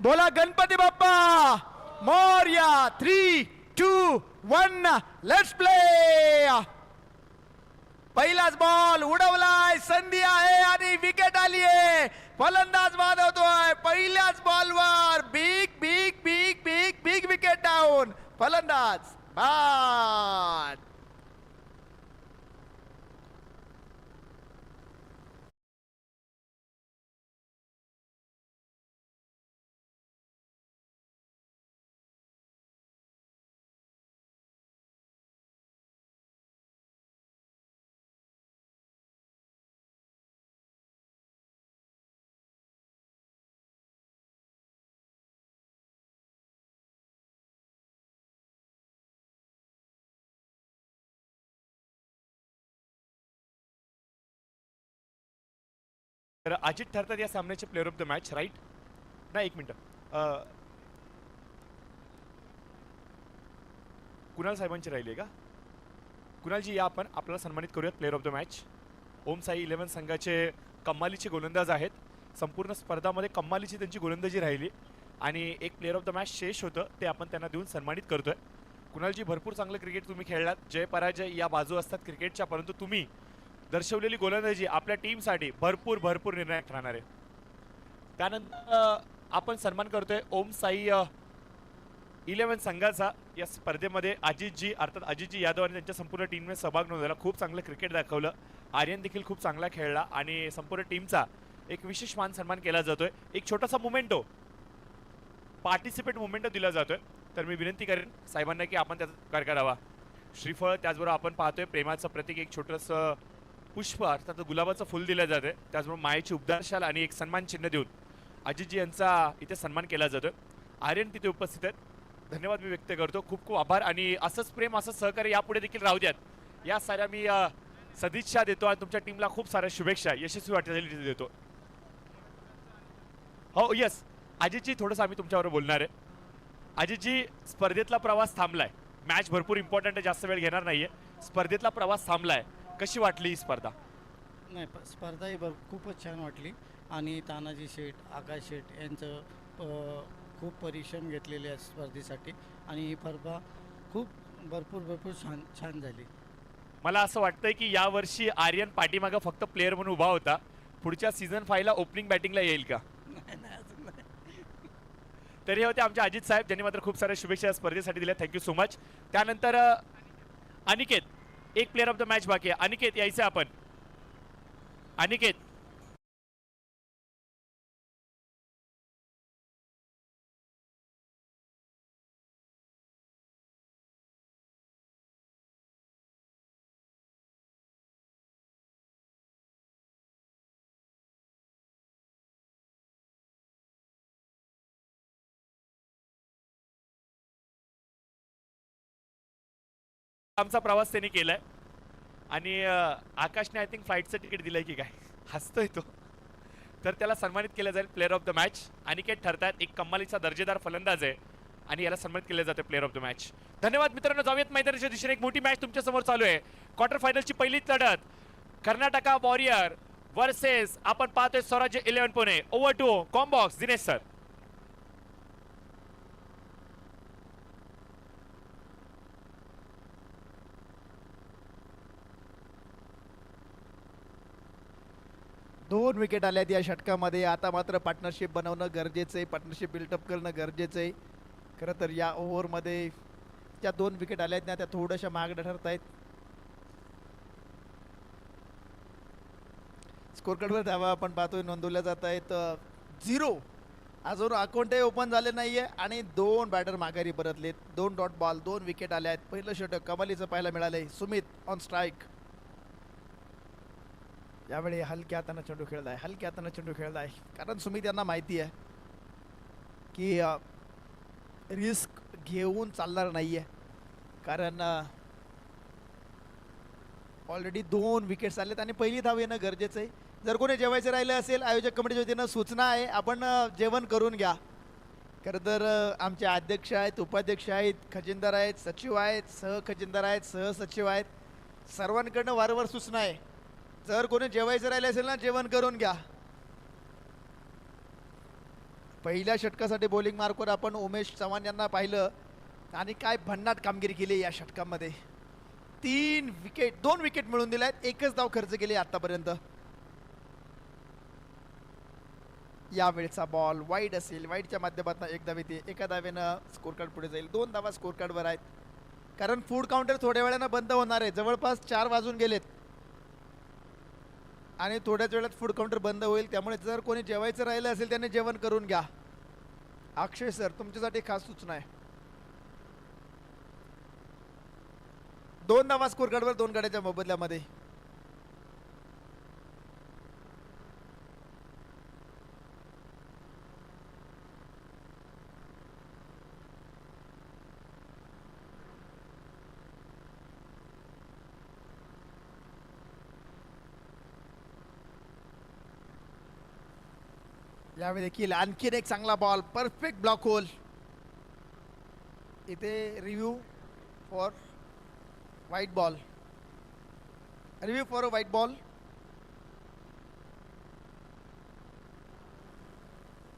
बोला Ganpati Bappa Morya. 3, 2, 1 let's play. पहिलाच ball उडवलाय, संधी आहे आणि विकेट आली आहे. फलंदाज वाजवतोय पहिल्याच बॉलवर. Big big big big big wicket down. फलंदाज बाद. तर अजित ठरतात या सामन्याचे player of the match, right? नाही, एक मिनिट. कुणाल साहेबांची राहिली का? कुणालजी या, आपण आपल्याला सन्मानित करूयात प्लेअर ऑफ द मॅच. ओम साई 11 संघाचे कम्मालीचे गोलंदाज आहेत. संपूर्ण स्पर्धामध्ये कम्मालीची त्यांची गोलंदाजी राहिली आणि एक प्लेअर ऑफ द मॅच शेष होतं, ते आपण त्यांना देऊन सन्मानित करतोय. कुणालजी, भरपूर चांगलं क्रिकेट तुम्ही खेळलात. जय पराजय या बाजू असतात क्रिकेटच्या, परंतु तुम्ही दर्शवलेली गोलंदाजी आपल्या टीमसाठी भरपूर भरपूर निर्णायक राहणार आहे. त्यानंतर आपण सन्मान करतोय ओम साई 11 संघाचा. या स्पर्धेमध्ये अजितजी अर्थात अजितजी यादव आणि त्यांच्या संपूर्ण टीमने सहभाग नोंदवला. खूप चांगलं क्रिकेट दाखवलं. आर्यन देखील खूप चांगला खेळला आणि संपूर्ण टीमचा एक विशेष मान सन्मान केला जातोय. एक छोटासा मोमेंटो, पार्टिसिपेट मोमेंटो दिला जातोय. तर मी विनंती करेन साहेबांना की आपण त्याचा स्वीकार करावा. श्रीफळ, त्याचबरोबर आपण पाहतोय प्रेमाचं प्रतीक एक छोटंसं पुष्प अर्थात गुलाबाचं फुल दिलं जाते. त्याचबरोबर मायेची उबदार शाल आणि एक सन्मान चिन्ह देऊन अजितजी यांचा इथे सन्मान केला जातोय. आर्यन तिथे उपस्थित आहेत. धन्यवाद मी व्यक्त करतो. खूप खूप आभार आणि असंच प्रेम, असं सहकार्य यापुढे देखील राहू द्यात. या साऱ्या मी सदिच्छा देतो आणि तुमच्या टीमला खूप साऱ्या शुभेच्छा, यशस्वी वाटचाली देतो. हो यस, अजितजी थोडंसं आम्ही तुमच्याबरोबर बोलणार आहे. अजितजी, स्पर्धेतला प्रवास थांबलाय. मॅच भरपूर इम्पॉर्टंट आहे, जास्त वेळ घेणार नाहीये. स्पर्धेतला प्रवास थांबलाय, कशी वाटली ही स्पर्धा? नाही, स्पर्धा ही खूपच छान वाटली आणि तानाजी शेठ, आकाश शेठ यांचं खूप परिश्रम घेतलेले आहेत स्पर्धेसाठी आणि ही स्पर्धा खूप भरपूर छान झाली. मला असं वाटतंय की यावर्षी आर्यन पाठीमागं फक्त प्लेअर म्हणून उभा होता. पुढच्या सीझन 5 ला ओपनिंग बॅटिंगला येईल का? तरी होते आमचे अजित साहेब, ज्यांनी मात्र खूप साऱ्या शुभेच्छा स्पर्धेसाठी दिल्या. Thank you so much. त्यानंतर अनिकेत, एक प्लेअर ऑफ द मॅच बाकी आहे. अनिकेत यायचं आपण. अनिकेत, आमचा प्रवास त्यांनी केलाय आणि आकाशने आय थिंक फ्लाईटचं तिकीट दिलंय की काय, हसतोय तो. तर त्याला सन्मानित केलं जाईल player of the match. Aniket ठरतात, एक कमालीचा दर्जेदार फलंदाज आहे आणि याला सन्मानित केलं जातं प्लेअर ऑफ द मॅच. धन्यवाद मित्रांनो. जाऊयात मैदानाच्या दिशेने. एक मोठी मॅच तुमच्या समोर चालू आहे. क्वार्टर फायनलची पहिलीच लढत, कर्नाटका वॉरियर वर्सेस आपण पाहतोय Swarajya 11 Pune. Over to combox Dinesh sir. दोन विकेट आल्यात या षटकामध्ये. आता मात्र पार्टनरशिप बनवणं गरजेचं आहे, पार्टनरशिप बिल्डअप करणं गरजेचं आहे. खरं तर या ओव्हरमध्ये ज्या 2 विकेट आल्या आहेत ना, त्या थोड्याशा महागड्या ठरत आहेत. स्कोर कार्डवर धावा आपण पाहतोय नोंदवल्या जात आहेत 0. अजून अकाउंटही ओपन झाले नाहीये आणि 2 बॅटर माघारी परतलेत. 2 डॉट बॉल, 2 विकेट आल्या आहेत. पहिलं षटक कमालीचं पाहायला मिळालंय. Sumit on strike. यावेळी हलक्या हाताने चेंडू खेळलाय, हलक्या हाताने चेंडू खेळलाय, कारण सुमित यांना माहिती आहे की रिस्क घेऊन चालणार नाहीये. कारण ऑलरेडी 2 विकेट्स आलेत आणि पहिली धाव येणं गरजेचं आहे. जर कोणी जेवायचं राहिलं असेल, आयोजक कमिटीच्या वतीनं सूचना आहे, आपण जेवण करून घ्या. खरं तर आमचे अध्यक्ष आहेत, उपाध्यक्ष आहेत, खजिनदार आहेत, सचिव आहेत, सहखजिनदार आहेत, सहसचिव आहेत, सर्वांकडनं वारंवार सूचना आहे, जर कोणी जेवायचं राहिलं असेल ना, जेवण करून घ्या. पहिल्या षटकासाठी बॉलिंग मार्कवर आपण उमेश चव्हाण यांना पाहिलं आणि काय भन्नाट कामगिरी केली या षटकामध्ये. 2 विकेट मिळवून दिल्या आहेत, एकच धाव खर्च केली आतापर्यंत. यावेळचा बॉल वाईड असेल, वाईडच्या माध्यमातून एक धाव येते, एका धावेनं स्कोर कार्ड पुढे जाईल. 2 धावा स्कोर कार्डवर आहेत, कारण फूड काउंटर थोड्या वेळानं बंद होणार आहे. जवळपास 4 वाजून गेलेत आणि थोड्याच वेळात फूड काउंटर बंद होईल. त्यामुळे जर कोणी जेवायचं राहिलं असेल त्याने जेवण करून घ्या. अक्षय सर, तुमच्यासाठी खास सूचना आहे. 2 धावा स्कोर कार्डवर 2 गड्याच्या मोबदल्यामध्ये. यावेळी देखील आणखीन एक चांगला बॉल, परफेक्ट ब्लॉक होल. इथे review for white ball, review for a white ball.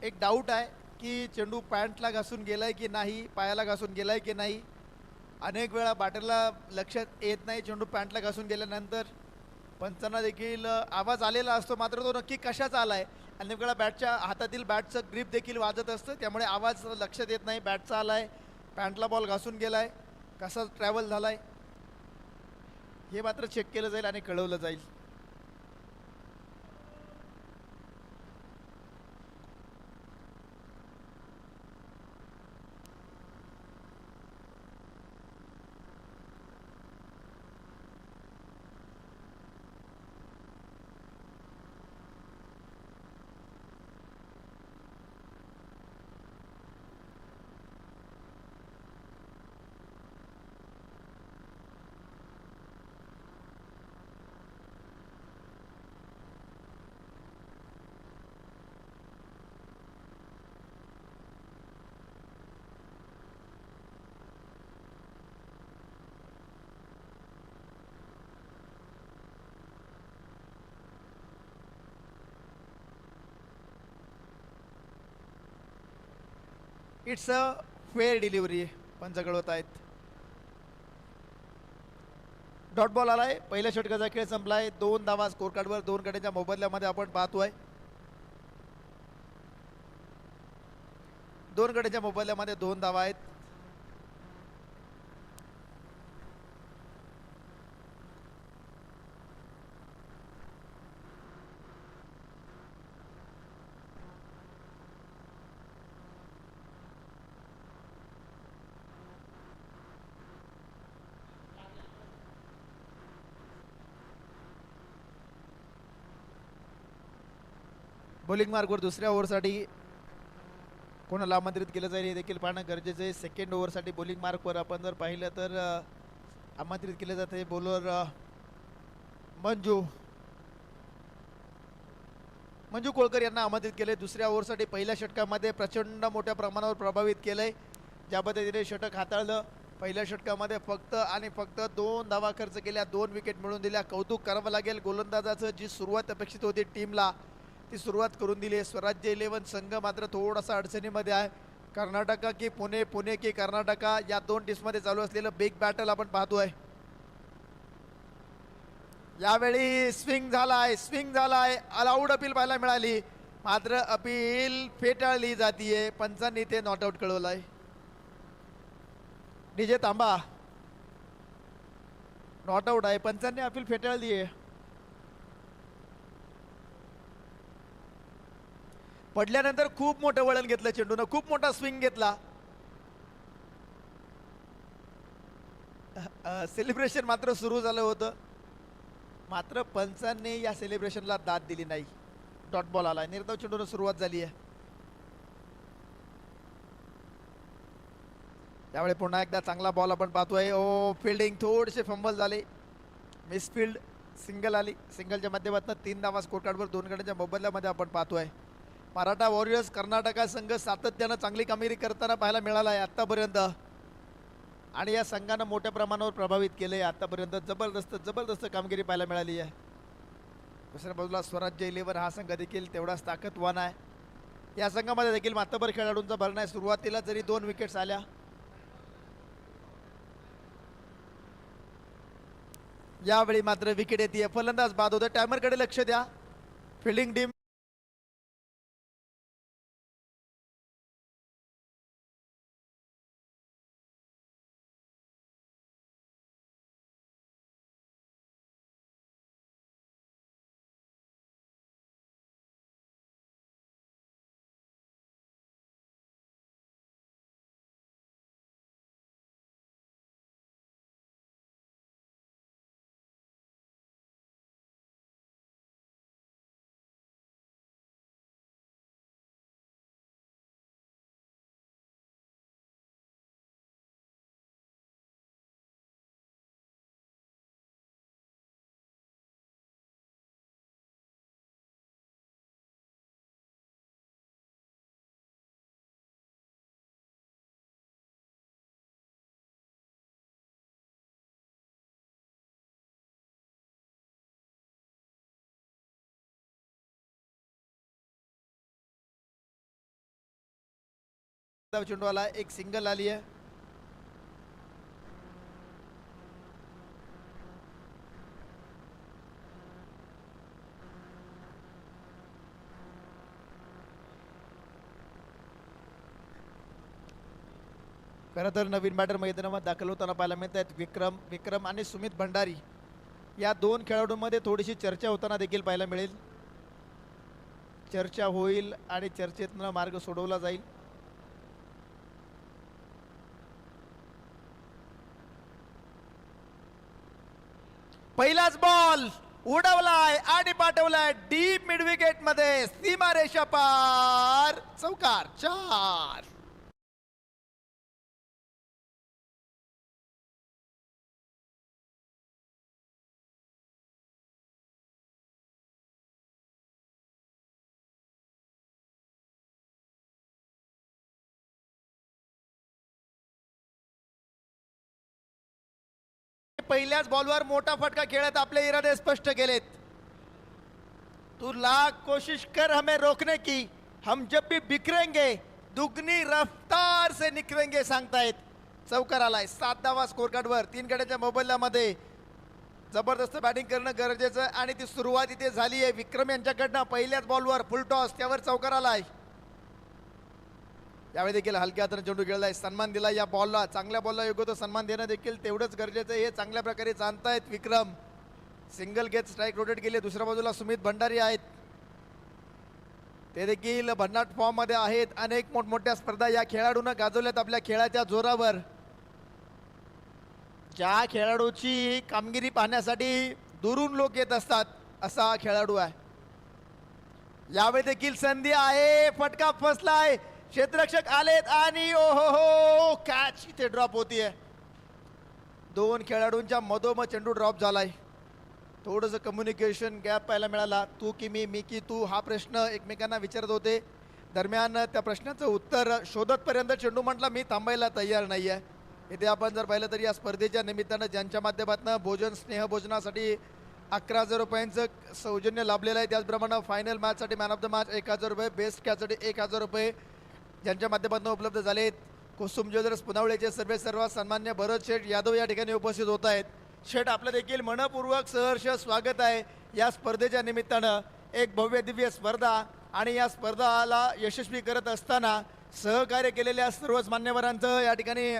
एक डाऊट आहे की चेंडू पॅन्टला घासून गेलाय की नाही, पायाला घासून गेलाय की नाही. अनेक वेळा बॅटरला लक्षात येत नाही चेंडू पॅन्टला घासून गेल्यानंतर. पंचांना देखील आवाज आलेला असतो, मात्र तो नक्की कशाचा आलाय. अनेक वेळा बॅटच्या हातातील बॅटचं ग्रीप देखील वाजत असतं, त्यामुळे आवाज लक्षात येत नाही. बॅटचा आलाय, पॅन्टला बॉल घासून गेलाय, कसा ट्रॅव्हल झालाय हे मात्र चेक केलं जाईल आणि कळवलं जाईल. इट्स अ फेअर डिलिव्हरी पंच कळवत आहेत. डॉट बॉल आलाय, पहिल्या षटकाचा खेळ संपलाय. 2 धावा स्कोर कार्डवर 2 गड्याच्या मोबदल्यामध्ये आपण पाहतोय. 2 गड्याच्या मोबदल्यामध्ये 2 धावा आहेत. बॉलिंग मार्कवर दुसऱ्या ओव्हरसाठी कोणाला आमंत्रित केलं जाईल हे देखील पाहणं गरजेचं आहे. सेकंड ओव्हरसाठी बॉलिंग मार्कवर आपण जर पाहिलं तर आमंत्रित केले जाते बॉलर मंजू कोळकर यांना आमंत्रित केले. दुसऱ्या ओव्हरसाठी पहिल्या षटकामध्ये प्रचंड मोठ्या प्रमाणावर प्रभावित केलंय. ज्या पद्धतीने षटक हाताळलं, पहिल्या षटकामध्ये फक्त आणि फक्त 2 धावा खर्च केल्या, 2 विकेट मिळवून दिल्या. कौतुक करावं लागेल गोलंदाजाचं. जी सुरुवात अपेक्षित होती टीमला ती सुरुवात करून दिली. स्वराज्य 11 संघ मात्र थोडासा अडचणीमध्ये आहे. कर्नाटका की पुणे, पुणे की कर्नाटका, या 2 टीम्समध्ये चालू असलेलं बिग बॅटल आपण पाहतोय. यावेळी स्विंग झालाय, अलाउड अपील पाहायला मिळाली, मात्र अपील फेटाळली जातीये. पंचांनी ते नॉट आउट कळवलंय. डीजे तांबा, नॉट आउट आहे, पंचांनी अपील फेटाळली आहे. पडल्यानंतर खूप मोठं वळण घेतलं चेंडूनं, खूप मोठा स्विंग घेतला. सेलिब्रेशन मात्र सुरू झालं होतं, मात्र पंचांनी या सेलिब्रेशनला दाद दिली नाही. डॉट बॉल आला, निर्धाव चेंडूनं सुरुवात झाली आहे. त्यावेळी पुन्हा एकदा चांगला बॉल आपण पाहतोय. फिल्डिंग थोडेसे फंबल झाले, मिसफिल्ड, सिंगल आली. सिंगलच्या माध्यमातून 3 धावा स्कोर कार्डवर 2 गड्यांच्या मोबदल्यामध्ये आपण पाहतोय. मराठा वॉरियर्स कर्नाटका संघ सातत्यानं चांगली कामगिरी करताना पाहायला मिळाला आहे आतापर्यंत, आणि या संघानं मोठ्या प्रमाणावर प्रभावित केले आतापर्यंत. जबरदस्त कामगिरी पाहायला मिळाली आहे. दुसऱ्या बाजूला स्वराज्य 11 हा संघ देखील तेवढाच ताकदवान आहे. या संघामध्ये देखील मातबर खेळाडूंचा भरणा आहे. सुरुवातीला जरी 2 विकेट्स आल्या, यावेळी मात्र विकेट येते. फलंदाज बाद होते. टायमरकडे लक्ष द्या. फिल्डिंग टीम चेंडू आला, एक सिंगल आली आहे. खरं तर नवीन बॅटर मैदानामध्ये दाखल होताना पाहायला मिळत आहेत. विक्रम आणि सुमित भंडारी या 2 खेळाडूंमध्ये थोडीशी चर्चा होताना देखील पाहायला मिळेल. चर्चा होईल आणि चर्चेतनं मार्ग सोडवला जाईल. पहिलाच बॉल उडवलाय आणि पाठवलाय डीप मिड विकेट मध्ये, सीमारेषा पार, चौकार 4. पहिल्याच बॉलवर मोठा फटका खेळत आपले इरादे स्पष्ट केलेत. तू लाख कोशिश कर हमें रोकने की, हम जब भी बिखरेंगे दुगनी रफ्तार से निखरेंगे सांगतायत. चौकार आलाय. 7 धावा स्कोर कार्डवर. 3 गड्याच्या मोबदल्यामध्ये जबरदस्त बॅटिंग करणं गरजेचं आहे आणि ती सुरुवात इथे झाली आहे. विक्रम यांच्याकडनं पहिल्याच बॉलवर फुल टॉस, त्यावर चौकार आलाय. यावेळी देखील हलक्या हाताने चेंडू खेळलाय, सन्मान दिला या बॉलला. चांगल्या बॉलला योग्य तो सन्मान देणं देखील तेवढंच गरजेचं आहे. हे चांगल्या प्रकारे जाणतायत विक्रम. सिंगल घेत स्ट्राईक रोटेट केले. दुसऱ्या बाजूला सुमित भंडारी आहेत, ते देखील भन्नाट फॉर्म मध्ये आहेत. अनेक मोठमोठ्या स्पर्धा या खेळाडूंना गाजवल्यात आपल्या खेळाच्या जोरावर. ज्या खेळाडूची कामगिरी पाहण्यासाठी दुरून लोक येत असतात असा हा खेळाडू आहे. यावेळी देखील संधी आहे. फटका फसलाय. क्षेत्ररक्षक आलेत आणि ओहो, कॅच इथे ड्रॉप होतीये. 2 खेळाडूंच्या मधोमध चेंडू ड्रॉप झालाय. थोडंसं कम्युनिकेशन गॅप पाहायला मिळाला. तू की मी की तू हा प्रश्न एकमेकांना विचारत होते. दरम्यान त्या प्रश्नाचं उत्तर शोधतपर्यंत चेंडू म्हटला मी थांबायला तयार नाही आहे. इथे आपण जर पाहिलं तर या स्पर्धेच्या निमित्तानं ज्यांच्या माध्यमातून भोजन स्नेहभोजनासाठी 11,000 रुपयांचं सौजन्य लाभलेलं आहे, त्याचप्रमाणे फायनल मॅचसाठी मॅन ऑफ द मॅच 1,000 रुपये, बेस्ट कॅचसाठी 1,000 रुपये ज्यांच्या माध्यमातून उपलब्ध झालेत. कुसुम ज्वेलर्स पुनावळेचे सर्व सन्मान्य भरत शेठ यादव या ठिकाणी उपस्थित होत आहेत. शेठ, आपलं देखील मनपूर्वक सहर्ष स्वागत आहे या स्पर्धेच्या निमित्तानं. एक भव्य दिव्य स्पर्धा आणि या स्पर्धाला यशस्वी करत असताना सहकार्य केलेल्या सर्वच मान्यवरांचं या ठिकाणी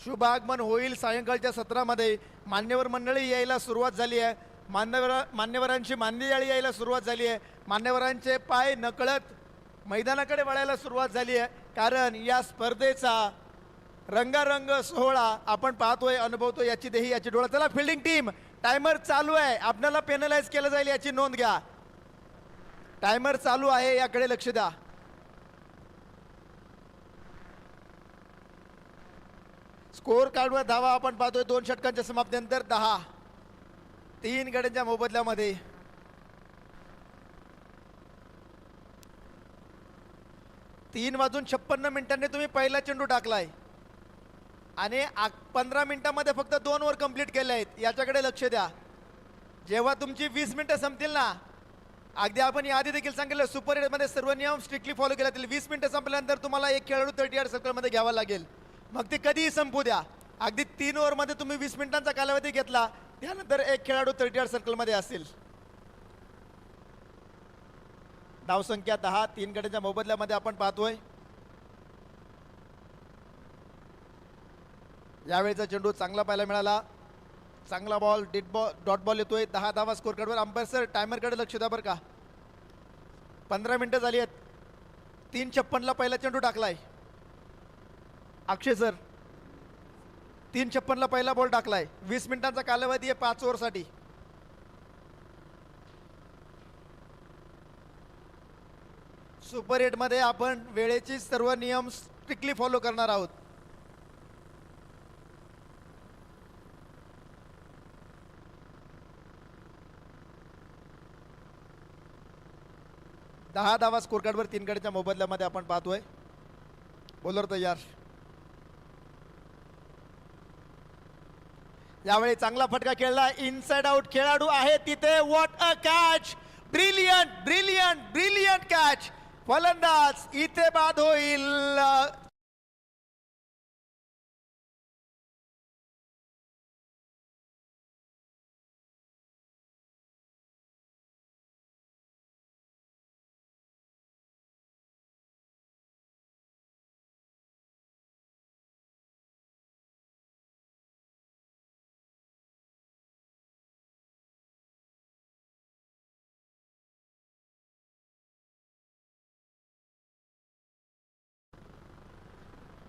शुभ आगमन होईल. सायंकाळच्या सत्रामध्ये मान्यवर मंडळी यायला सुरुवात झाली आहे. मान्यवरांची मांदियाळी यायला सुरुवात झाली आहे. मान्यवरांचे पाय नकळत मैदानाकडे वळायला सुरुवात झाली आहे, कारण या स्पर्धेचा रंगारंग सोहळा आपण पाहतोय, अनुभवतोय याची देही याची डोळा. चला फिल्डिंग टीम, टायमर चालू आहे. आपल्याला पेनलाइज केलं जाईल याची नोंद घ्या. टायमर चालू आहे, याकडे लक्ष द्या. स्कोर कार्डवर धावा आपण पाहतोय 2 षटकांच्या समाप्तीनंतर 10. 3 गड्यांच्या मोबदल्यामध्ये 3:56 तुम्ही पहिला चेंडू टाकलाय आणि 15 मिनिटांमध्ये फक्त 2 ओव्हर कंप्लीट केले आहेत. याच्याकडे लक्ष द्या. जेव्हा तुमची 20 मिनिटं संपतील ना, अगदी आपण याआधी देखील सांगितलं सुपर एटमध्ये सर्व नियम स्ट्रिक्टली फॉलो केले जातील. 20 मिनिटं संपल्यानंतर तुम्हाला एक खेळाडू 30 यार्ड सर्कलमध्ये घ्यावा लागेल. मग ते कधीही संपू द्या. अगदी 3 ओव्हरमध्ये तुम्ही 20 मिनिटांचा कालावधी घेतला त्यानंतर एक खेळाडू 30 यार्ड सर्कलमध्ये असेल. धावसंख्या 10 3 गड्यांच्या मोबदल्यामध्ये आपण पाहतोय. यावेळीचा चेंडू चांगला पाहायला मिळाला. चांगला बॉल डॉट बॉल येतोय. 10 धावा स्कोर कार्डवर. अंपायर सर टायमरकडे लक्ष द्या बरं का. 15 मिनिटं झाली आहेत. 3:56 पहिला चेंडू टाकलाय. अक्षय सर 3:56 पहिला बॉल टाकलाय. 20 मिनिटांचा कालावधी आहे 5 ओव्हरसाठी. सुपर 8मध्ये आपण वेळेचे सर्व नियम स्ट्रिक्टली फॉलो करणार आहोत. दहा धावा स्कोर कार्डवर 3 गड्यांच्या मोबदल्यामध्ये आपण पाहतोय. बॉलर तयार. यावेळी चांगला फटका खेळला. इनसाइड आउट खेळाडू आहे तिथे. What a catch. Brilliant brilliant brilliant catch. फलंदाज इथे बाद होईल.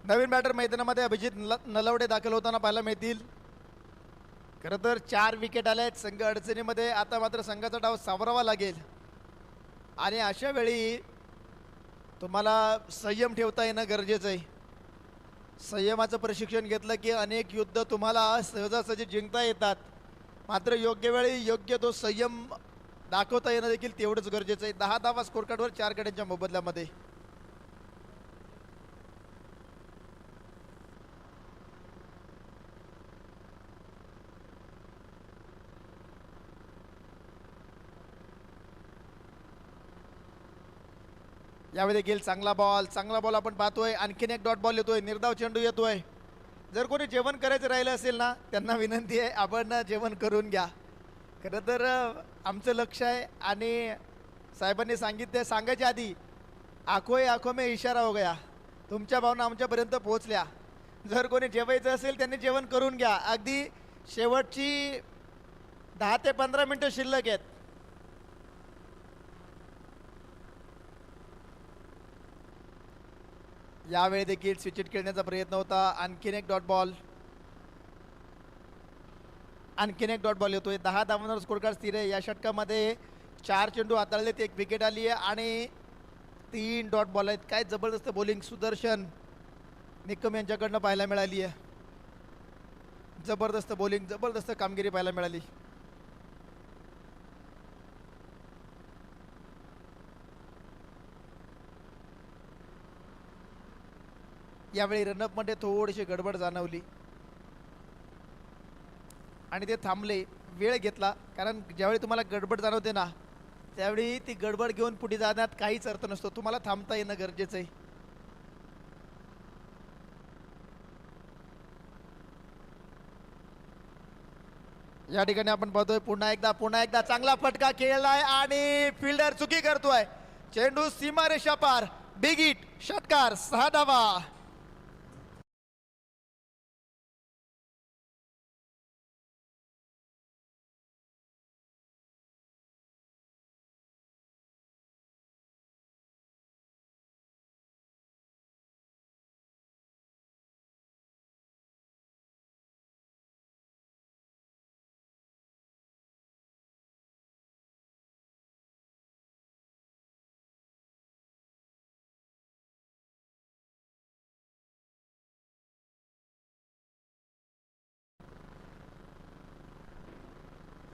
नवीन बॅटर मैदानामध्ये अभिजित नलवडे दाखल होताना पाहायला मिळतील. खरं तर 4 विकेट आल्या आहेत. संघ अडचणीमध्ये. आता मात्र संघाचा डाव सावरावा लागेल आणि अशा वेळी तुम्हाला संयम ठेवता येणं गरजेचं आहे. संयमाचं प्रशिक्षण घेतलं की अनेक युद्ध तुम्हाला सहजासहजी जिंकता येतात. मात्र योग्य वेळी योग्य तो संयम दाखवता येणं देखील तेवढंच गरजेचं आहे. 10 धावा स्कोर कार्डवर 4 गड्यांच्या मोबदल्यामध्ये. यावेळी देखील चांगला बॉल आपण पाहतोय. आणखीन एक डॉट बॉल येतोय. निर्धाव चेंडू येतोय. जर कोणी जेवण करायचं राहिलं असेल ना त्यांना विनंती आहे आपण जेवण करून घ्या. खरं तर आमचं लक्ष आहे आणि साहेबांनी सांगितलं सांगायच्या आधी आखो में इशारा हो गया. तुमच्या भावना आमच्यापर्यंत पोहोचल्या. जर कोणी जेवायचं असेल त्यांनी जेवण करून घ्या. अगदी शेवटची 10 ते 15 मिनिटं शिल्लक आहेत. यावेळी देखील स्विचिट खेळण्याचा प्रयत्न होता. आणखीन एक डॉट बॉल येतोय. 10 धावांवर स्कोर कार्ड स्थिर आहे. या षटकामध्ये 4 चेंडू हाताळलेत. 1 विकेट आली आहे आणि 3 डॉट बॉल आहेत. काय जबरदस्त बॉलिंग सुदर्शन निकम यांच्याकडनं पाहायला मिळाली आहे. जबरदस्त बॉलिंग जबरदस्त कामगिरी पाहायला मिळाली. यावेळी रनअपमध्ये थोडीशी गडबड जाणवली आणि ते थांबले. वेळ घेतला कारण ज्यावेळी तुम्हाला गडबड जाणवते ना त्यावेळी ती गडबड घेऊन पुढे जाण्यात काहीच अर्थ नसतो. तुम्हाला थांबता येणं गरजेचं आहे. या ठिकाणी आपण पाहतोय पुन्हा एकदा चांगला फटका खेळलाय आणि फिल्डर चुकी करतोय. चेंडू सीमारेषा पार. Big hit. षटकार. 6 धावा.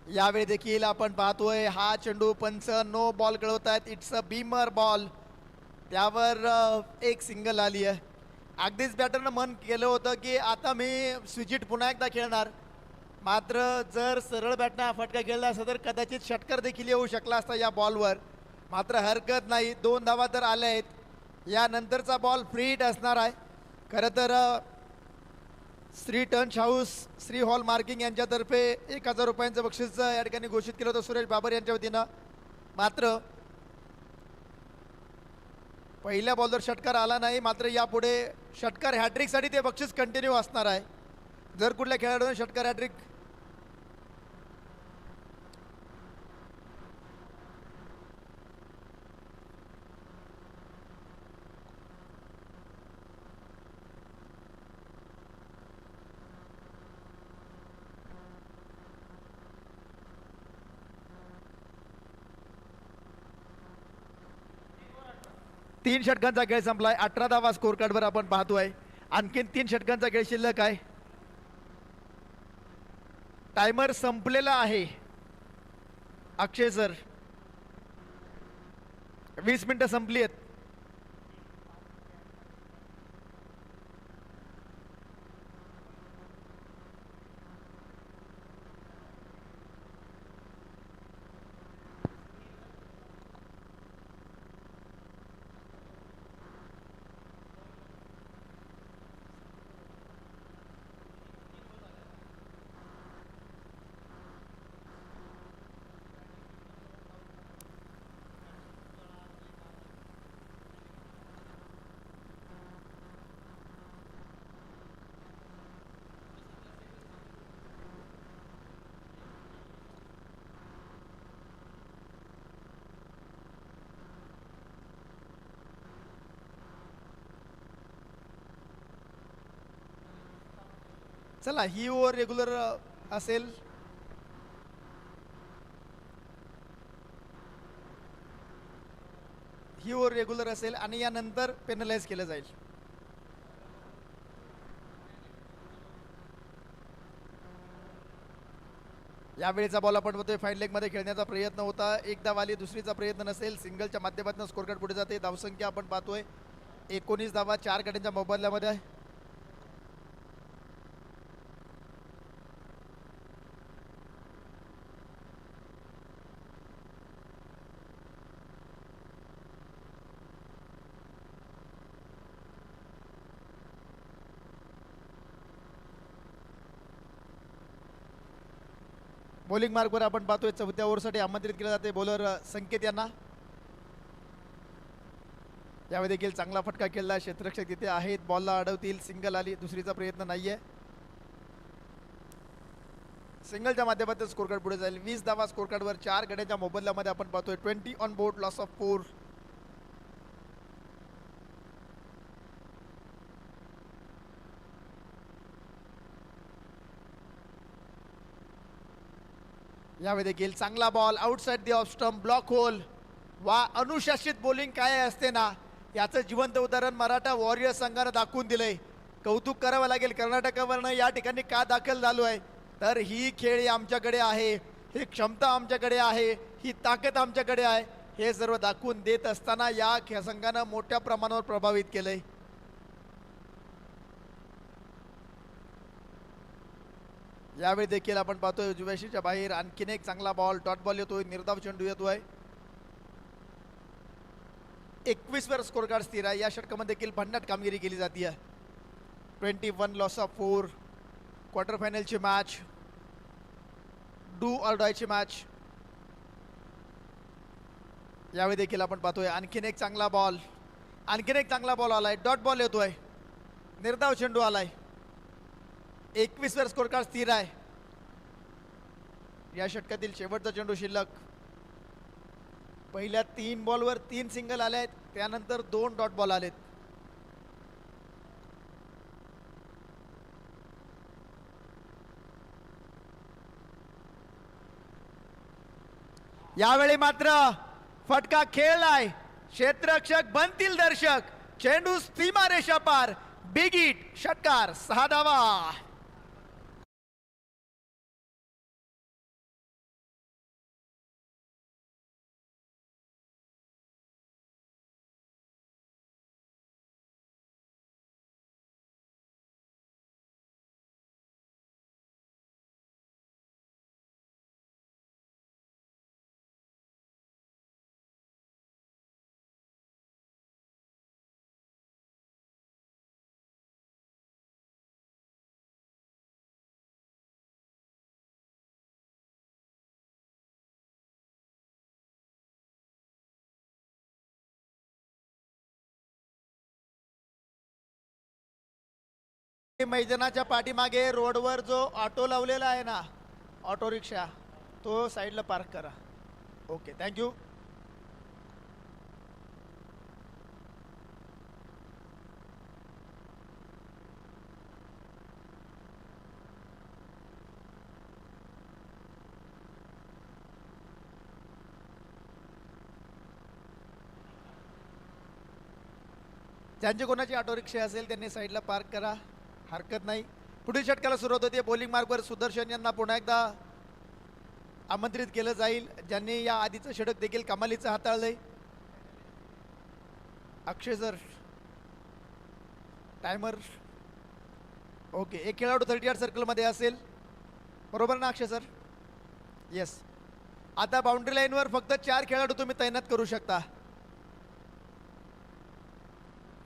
यावेळी देखील आपण पाहतोय हा चेंडू पंच नो बॉल कळवतायत. It's a beamer ball. त्यावर एक सिंगल आली आहे. अगदीच बॅटरनं मन केलं होतं की आता मी स्विचिट पुन्हा एकदा खेळणार मात्र जर सरळ बॅटनं हा फटका खेळला असता तर कदाचित षटकार देखील येऊ शकला असता या बॉलवर. मात्र हरकत नाही, 2 धावा तर आल्या आहेत. यानंतरचा बॉल फ्री हिट असणार आहे. खरं तर श्री टंच हाऊस, श्री हॉल मार्किंग यांच्यातर्फे 1000 रुपयांचं बक्षीस या ठिकाणी घोषित केलं होतं सुरेश बाबर यांच्या वतीनं. मात्र पहिल्या बॉलवर षटकार आला नाही. मात्र यापुढे षटकार हॅट्रिकसाठी ते बक्षीस कंटिन्यू असणार आहे. जर कुठल्या खेळाडूने षटकार हॅट्रिक तीन षटकांचा खेळ संपलाय. 18 धावा स्कोर कार्डवर आपण पाहतोय. आणखीन 3 षटकांचा खेळ शिल्लक आहे. टायमर संपलेला आहे. अक्षय सर, 20 मिनिटं संपली आहेत. चला, ही ओव्हर रेग्युलर असेल. ही ओव्हर रेग्युलर असेल आणि यानंतर पेनलाइज केलं जाईल. यावेळीचा बॉल आपण बघतोय फाईन लेग मध्ये खेळण्याचा प्रयत्न होता. एकदा वाली, दुसरीचा प्रयत्न नसेल. सिंगलच्या माध्यमातून स्कोर कार्ड पुढे जाते. धावसंख्या आपण पाहतोय 19 धावा 4 गड्यांच्या मोबदल्यामध्ये आहे. बॉलिंग मार्कवर आपण पाहतोय 4थ्या ओव्हरसाठी आमंत्रित केले जाते बॉलर संकेत यांना. यावेळी देखील चांगला फटका खेळला. क्षेत्ररक्षक तिथे आहेत, बॉलला अडवतील. सिंगल आली, दुसरीचा प्रयत्न नाहीये. सिंगलच्या माध्यमातून स्कोर कार्ड पुढे जाईल. 20 धावा स्कोर कार्डवर 4 गड्यांच्या मोबदल्यामध्ये आपण पाहतोय. 20 ऑन बोर्ड, लॉस ऑफ 4. यावेळी देखील चांगला ball outside the off stump, blockhole. वा, अनुशासित बॉलिंग काय असते ना, याचं जिवंत उदाहरण मराठा वॉरियर्स संघानं दाखवून दिलंय. कौतुक करावं लागेल कर्नाटकावरनं या ठिकाणी का दाखल झालो आहे. तर ही खेळ आमच्याकडे आहे, ही क्षमता आमच्याकडे आहे, ही ताकद आमच्याकडे आहे. हे सर्व दाखवून देत असताना या संघानं मोठ्या प्रमाणावर प्रभावित केलंय. यावेळी देखील आपण पाहतोय उजव्याशीच्या बाहेर आणखीन एक चांगला बॉल, डॉट बॉल येतोय. निर्धाव चेंडू येतोय. 21 वर स्कोर कार्ड स्थिर आहे. या षटकामध्ये देखील भन्नाट कामगिरी केली जाते. 21 लॉस ऑफ 4. क्वार्टर फायनलची मॅच, डू ऑर डायची मॅच. यावेळी देखील आपण पाहतोय आणखीन एक चांगला बॉल, आणखीन एक चांगला बॉल आलाय. डॉट बॉल येतोय. निर्धाव चेंडू आलाय. 21 वर स्कोर कार्ड स्थिर आहे. या षटकातील शेवटचा चेंडू शिल्लक. पहिल्या 3 बॉलवर 3 सिंगल आले आहेत, त्यानंतर 2 डॉट बॉल आलेत. यावेळी मात्र फटका खेळलाय. क्षेत्ररक्षक बनतील दर्शक. चेंडू सीमारेषा पार. बिग हिट, षटकार, 6 धावा. मैदानाच्या पाठीमागे रोडवर जो ऑटो लावलेला आहे ना, ऑटो रिक्षा, तो साईडला पार्क करा. Okay, thank you. ज्यांची कोणाची ऑटो रिक्षा असेल त्यांनी साईडला पार्क करा, हरकत नाही. पुढील षटकाला सुरुवात होते. बॉलिंग मार्कवर सुदर्शन यांना पुन्हा एकदा आमंत्रित केलं जाईल, ज्यांनी या आधीचं षटक देखील कमालीचं हाताळलंय. अक्षय सर, टायमर. ओके, एक खेळाडू 38 सर्कलमध्ये असेल, बरोबर ना अक्षय सर? येस. आता बाउंड्री लाईनवर फक्त 4 खेळाडू तुम्ही तैनात करू शकता.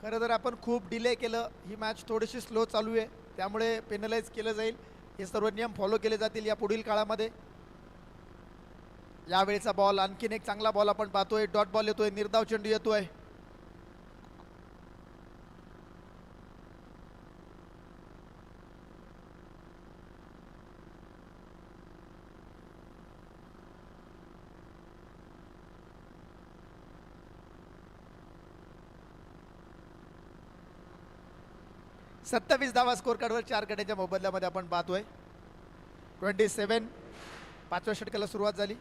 खरं तर आपण खूप डिले केलं, ही मॅच थोडीशी स्लो चालू आहे, त्यामुळे पेनलाइज केलं जाईल. हे सर्व नियम फॉलो केले जातील या पुढील काळामध्ये. यावेळेचा बॉल, आणखीन एक चांगला बॉल आपण पाहतोय. डॉट बॉल येतोय, निर्धाव चेंडू येतोय. सत्तावीस धावा स्कोर कार्डवर 4 गड्यांच्या मोबदल्यामध्ये आपण पाहतोय. 27. 5व्या षटकाला सुरुवात झाली.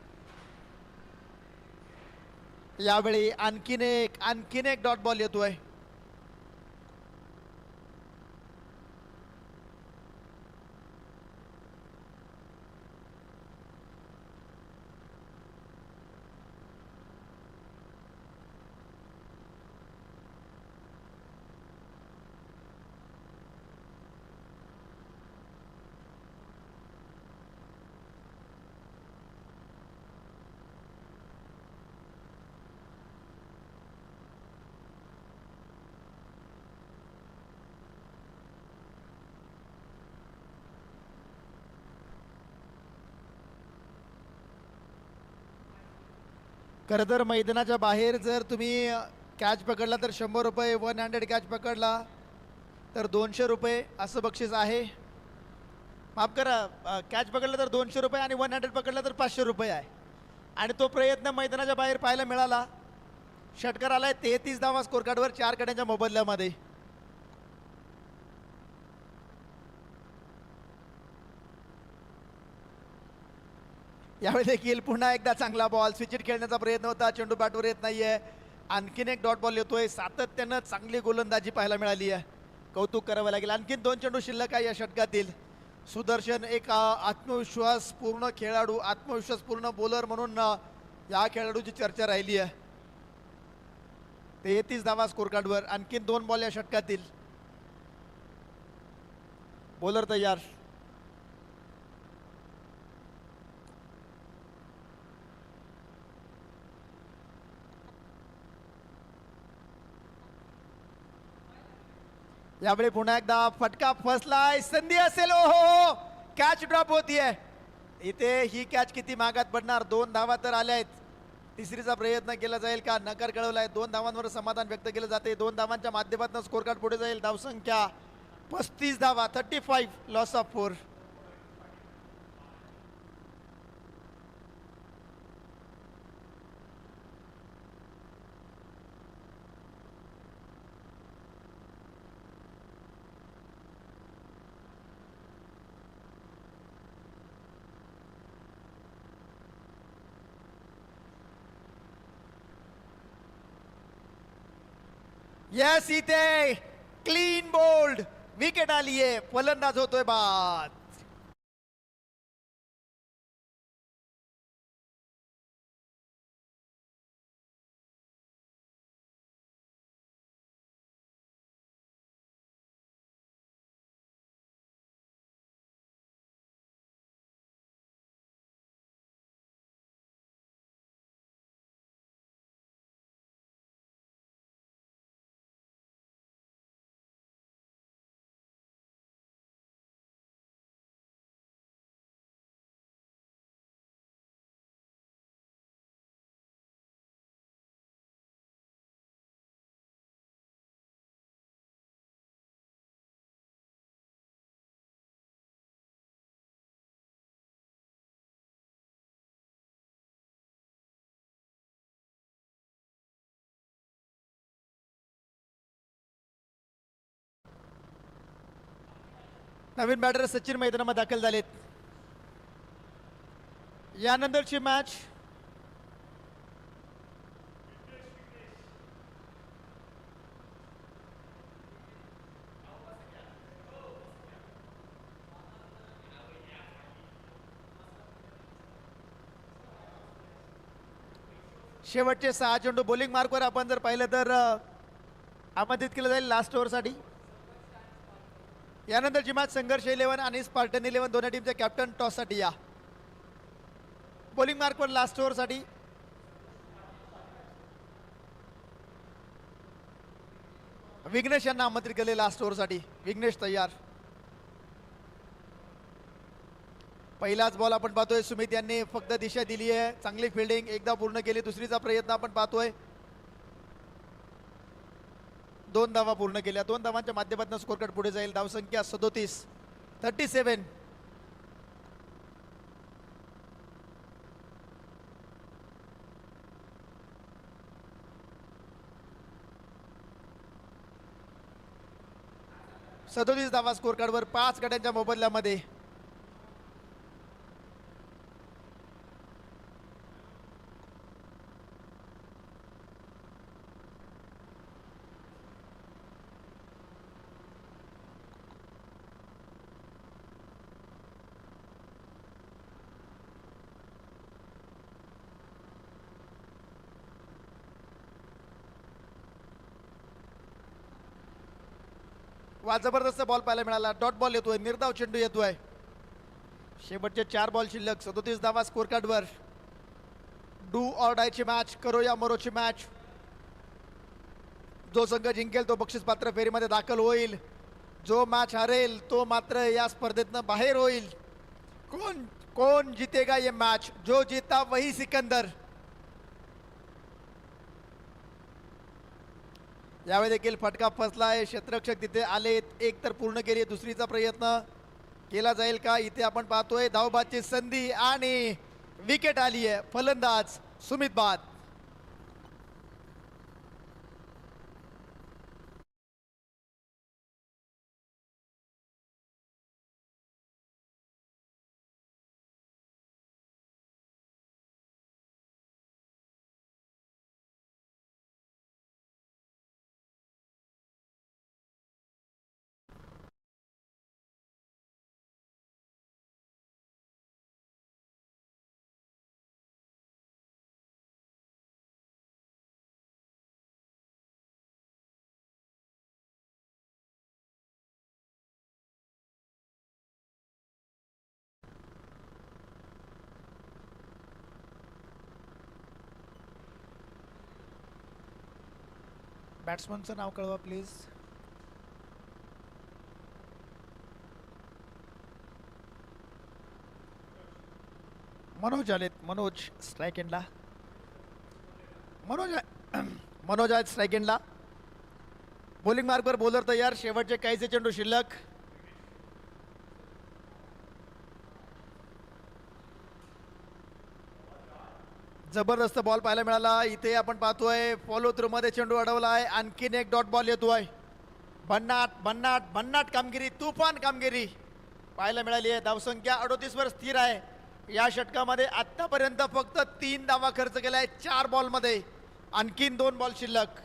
यावेळी आणखीन एक डॉट बॉल येतोय. खरं तर मैदानाच्या बाहेर जर तुम्ही कॅच पकडला तर 100 रुपये, 100 कॅच पकडला तर 200 रुपये असं बक्षीस आहे. माफ करा, कॅच पकडला तर 200 रुपये आणि 100 पकडला तर 500 रुपये आहे. आणि तो प्रयत्न मैदानाच्या बाहेर पाहायला मिळाला. षटकार आलाय 33 धावा स्कोर कार्डवर 4 गड्यांच्या मोबदल्यामध्ये. यावेळी देखील पुन्हा एकदा चांगला बॉल, स्विचिट खेळण्याचा प्रयत्न होता, चेंडू बॅटवर येत नाहीये. आणखीन एक डॉट बॉल येतोय. सातत्यानं चांगली गोलंदाजी पाहायला मिळाली आहे, कौतुक करावं लागेल. आणखीन 2 चेंडू शिल्लक आहे या षटकातील. सुदर्शन एक आत्मविश्वास पूर्ण खेळाडू, आत्मविश्वास पूर्ण बॉलर म्हणून या खेळाडूची चर्चा राहिली आहे. 33 धावा स्कोर कार्डवर. आणखीन 2 बॉल या षटकातील. बॉलर तयार. यावेळी पुन्हा एकदा फटका फसलाय, संधी असेल. ओहो, कॅच ड्रॉप होतीये. इथे ही कॅच किती महागात पडणार. 2 धावा तर आल्या आहेत. तिसरीचा प्रयत्न केला जाईल का? नकार कळवलाय. 2 धावांवर समाधान व्यक्त केलं जाते. 2 धावांच्या माध्यमातून स्कोर कार्ड पुढे जाईल. धावसंख्या 35 धावा, 35, लॉस ऑफ 4. यस, इथे क्लीन बोल्ड विकेट आलीये. फलंदाज होतोय बाद. नवीन बॅटर सचिन मैदानामध्ये दाखल झालेत. यानंतरची मॅच शेवटचे 6 चेंडू बॉलिंग मार्कवर आपण जर पाहिलं तर आमंत्रित केलं जाईल लास्ट ओव्हरसाठी. यानंतरची मॅच संघर्ष 11 आणि स्पार्टन 11 दोन्ही टीमचे कॅप्टन टॉससाठी या. बॉलिंग मार्कवर लास्ट ओव्हरसाठी विघ्नेश यांना आमंत्रित केले लास्ट ओव्हरसाठी. विघ्नेश तयार. पहिलाच बॉल आपण पाहतोय सुमित यांनी फक्त दिशा दिली आहे. चांगली फिल्डिंग एकदा पूर्ण केली. दुसरीचा प्रयत्न आपण पाहतोय. 2 धावा पूर्ण केल्या. 2 धावांच्या माध्यमातून स्कोर कार्ड पुढे जाईल. धावसंख्या 37. धावा स्कोर कार्डवर 5 गड्यांच्या मोबदल्यामध्ये. वा जबरदस्त बॉल पाहायला मिळाला. डॉट बॉल येतोय. निर्धाव चेंडू येतोय. शेवटचे 4 बॉल शिल्लक. 37 धावा स्कोर कार्डवर. डू ऑर डायची मॅच. करो या मरोची मॅच. जो संघ जिंकेल तो बक्षीस पात्र फेरीमध्ये दाखल होईल. जो मॅच हारेल तो मात्र या स्पर्धेतनं बाहेर होईल. कोण जीतेगा ये मॅच. जो जीता वही सिकंदर. यावेळी देखील फटका फसला आहे. क्षेत्ररक्षक तिथे आलेत. एक तर पूर्ण केली. दुसरीचा प्रयत्न केला जाईल का. इथे आपण पाहतोय धावबादची संधी आणि विकेट आली आहे. फलंदाज सुमित बाद. बॅट्समनचं नाव कळवा प्लीज. मनोज आलेत. मनोज स्ट्राईक एंडला. मनोज आहेत स्ट्राईक एंडला. बॉलिंग मार्कवर बॉलर तयार. शेवटचे काहीचे चेंडू शिल्लक. जबरदस्त बॉल पाहायला मिळाला. इथे आपण पाहतोय फॉलो थ्रू मध्ये चेंडू अडवला आहे. आणखीन एक डॉट बॉल येतोय. भन्नाट कामगिरी. तुफान कामगिरी पाहायला मिळाली आहे. धावसंख्या 38 वर स्थिर आहे. या षटकामध्ये आतापर्यंत फक्त 3 धावा खर्च केलाय 4 बॉल मध्ये. आणखीन 2 बॉल शिल्लक.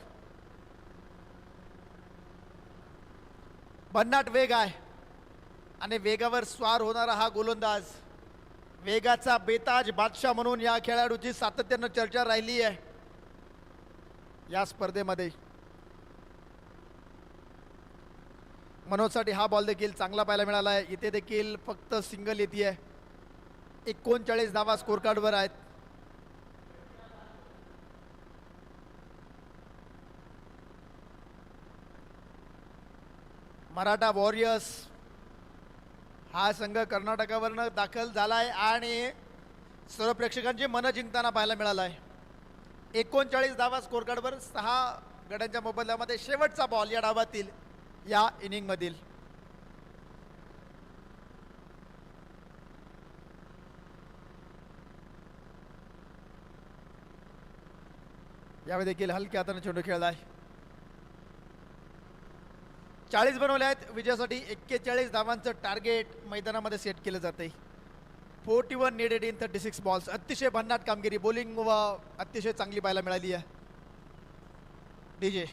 भन्नाट वेग आहे आणि वेगावर स्वार होणारा हा गोलंदाज. वेगाचा बेताज बादशाह म्हणून या खेळाडूची सातत्यानं चर्चा राहिली आहे या स्पर्धेमध्ये. मनोजसाठी हा बॉल देखील चांगला पाहायला मिळाला आहे. इथे देखील फक्त सिंगल येते. 39 धावा स्कोर कार्डवर आहेत. मराठा वॉरियर्स हा संघ कर्नाटकावरनं दाखल झालाय आणि सर्व प्रेक्षकांची मनं जिंकताना पाहायला मिळाला आहे. 39 धावा स्कोर कार्डवर 6 गड्यांच्या मोबदल्यामध्ये शेवटचा बॉल या डावातील या इनिंग मधील. यावेळी देखील हलक्या हाताने चेंडू खेळलाय. 40 बनवले आहेत. विजयासाठी 41 धावांचं टार्गेट मैदानामध्ये सेट केलं जाते. 41 नीडेड इन 36 बॉल्स. अतिशय भन्नाट कामगिरी, बॉलिंग अतिशय चांगली पाहायला मिळाली आहे. डीजे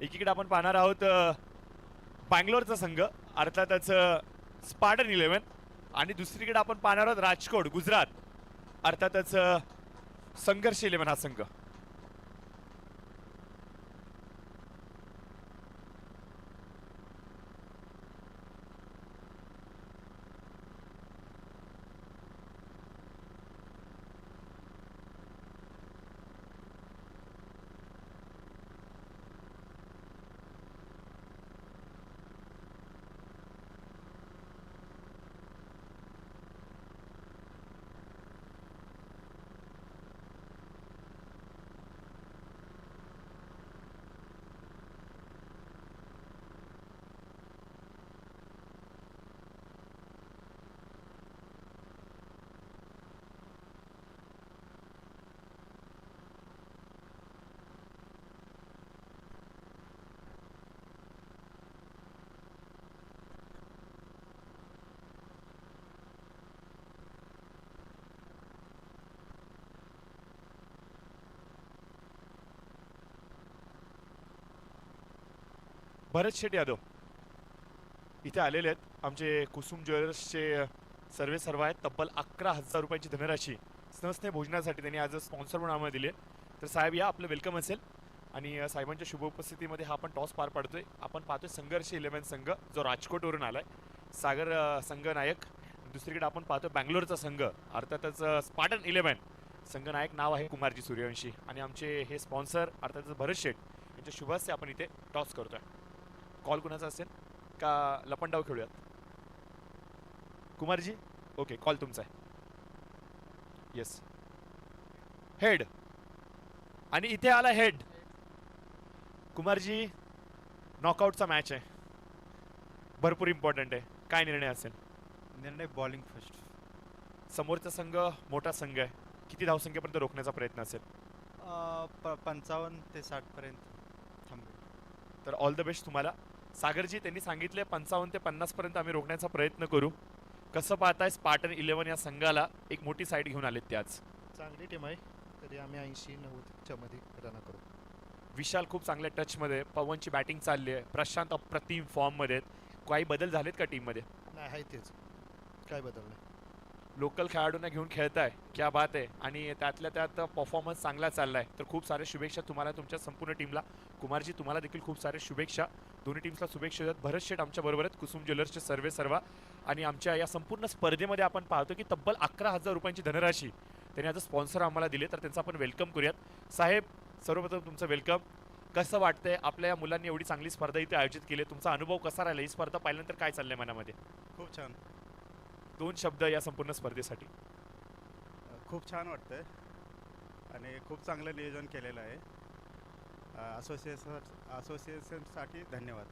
एकीकडे आपण पाहणार आहोत बँगलोरचा संघ अर्थातच स्पार्टन 11 आणि दुसरीकडे आपण पाहणार आहोत राजकोट गुजरात अर्थातच संघर्ष 11 हा संघ. भरत शेट यादव इथे आलेले आहेत. आमचे कुसुम ज्वेलर्सचे सर्व आहेत. तब्बल 11,000 रुपयाची धनराशी स्नेह भोजनासाठी त्यांनी आज स्पॉन्सर म्हणून आम्हाला दिले. तर साहेब या आपलं वेलकम असेल आणि साहेबांच्या शुभ उपस्थितीमध्ये हा आपण टॉस पार पाडतोय. आपण पाहतोय संघर्ष 11 संघ जो राजकोटवरून आलाय. सागर संघ नायक. दुसरीकडे आपण पाहतोय बँगलोरचा संघ अर्थातच स्पार्टन 11 संघ नायक नाव आहे कुमारजी सूर्यवंशी आणि आमचे हे स्पॉन्सर अर्थातच भरत शेट यांच्या शुभ हस्ते आपण इथे टॉस करतोय. कॉल कुणाचा असेल का लपंडाव खेळूयात? कुमारजी ओके कॉल तुमचा आहे. येस हेड आणि इथे आला हेड. कुमारजी नॉकआउटचा मॅच आहे, भरपूर इम्पॉर्टंट आहे. काय निर्णय असेल? निर्णय बॉलिंग फर्स्ट. समोरचा संघ मोठा संघ आहे, किती धावसंख्येपर्यंत रोखण्याचा प्रयत्न असेल? 55 ते 60 पर्यंत थांबेल. तर ऑल द बेस्ट तुम्हाला. सागरजी त्यांनी सांगितले 55 ते 50 पर्यंत आम्ही रोखण्याचा प्रयत्न करू. कसं पाहताय स्पार्टन 11 या संघाला एक मोठी साईड घेऊन आलेत ते आज? चांगली टीम आहे, तरी आम्ही 80-90च्या मध्ये रन करू. विशाल खूप चांगल्या टचमध्ये, पवनची बॅटिंग चालली आहे, प्रशांत अप्रतिम फॉर्ममध्ये आहेत. काही बदल झालेत का टीममध्ये? नाही आहे तेच, काय बदल नाही. लोकल खेळाडूंना घेऊन खेळताय, क्या बात आहे. आणि त्यातल्या त्यात परफॉर्मन्स चांगला चाललाय. तर खूप साऱ्या शुभेच्छा तुम्हाला, तुमच्या संपूर्ण टीमला. कुमारजी तुम्हाला देखील खूप साऱ्या शुभेच्छा. दोन्ही टीम्सला शुभेच्छा देतात. भरत शेठ आमच्या बरोबर आहेत, कुसुम ज्वेलर्सचे सर्व आणि आमच्या या संपूर्ण स्पर्धेमध्ये आपण पाहतो की तब्बल 11,000 रुपयांची धनराशी त्यांनी आज स्पॉन्सर आम्हाला दिले. तर त्यांचं आपण वेलकम करूयात. साहेब सर्वप्रथम तुमचं वेलकम. कसं वाटतंय आपल्या या मुलांनी एवढी चांगली स्पर्धा इथे आयोजित केली? तुमचा अनुभव कसा राहिला? ही स्पर्धा पाहिल्यानंतर काय चाललंय मनामध्ये? खूप छान. 2 शब्द या संपूर्ण स्पर्धेसाठी. खूप छान वाटतंय आणि खूप चांगलं नियोजन केलेलं आहे. असोसिएशनसाठी धन्यवाद.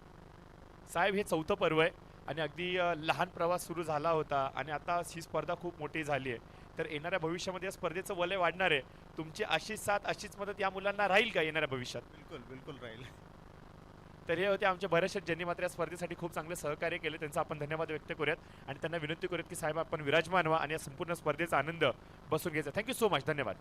साहेब हे 4थं पर्व आहे आणि अगदी लहान प्रवास सुरू झाला होता आणि आता ही स्पर्धा खूप मोठी झाली आहे. तर येणाऱ्या भविष्यामध्ये या स्पर्धेचं वलय वाढणार आहे. तुमची अशीच साथ अशीच मदत या मुलांना राहील का येणाऱ्या भविष्यात? बिलकुल राहील. तर हे होते आमचे बरेचसे ज्यांनी मात्र या स्पर्धेसाठी खूप चांगले सहकार्य केले, त्यांचा आपण धन्यवाद व्यक्त करूयात आणि त्यांना विनंती करूयात की साहेब आपण विराजमान व्हा आणि या संपूर्ण स्पर्धेचा आनंद बसून घ्यायचा. थँक्यू सो मच, धन्यवाद.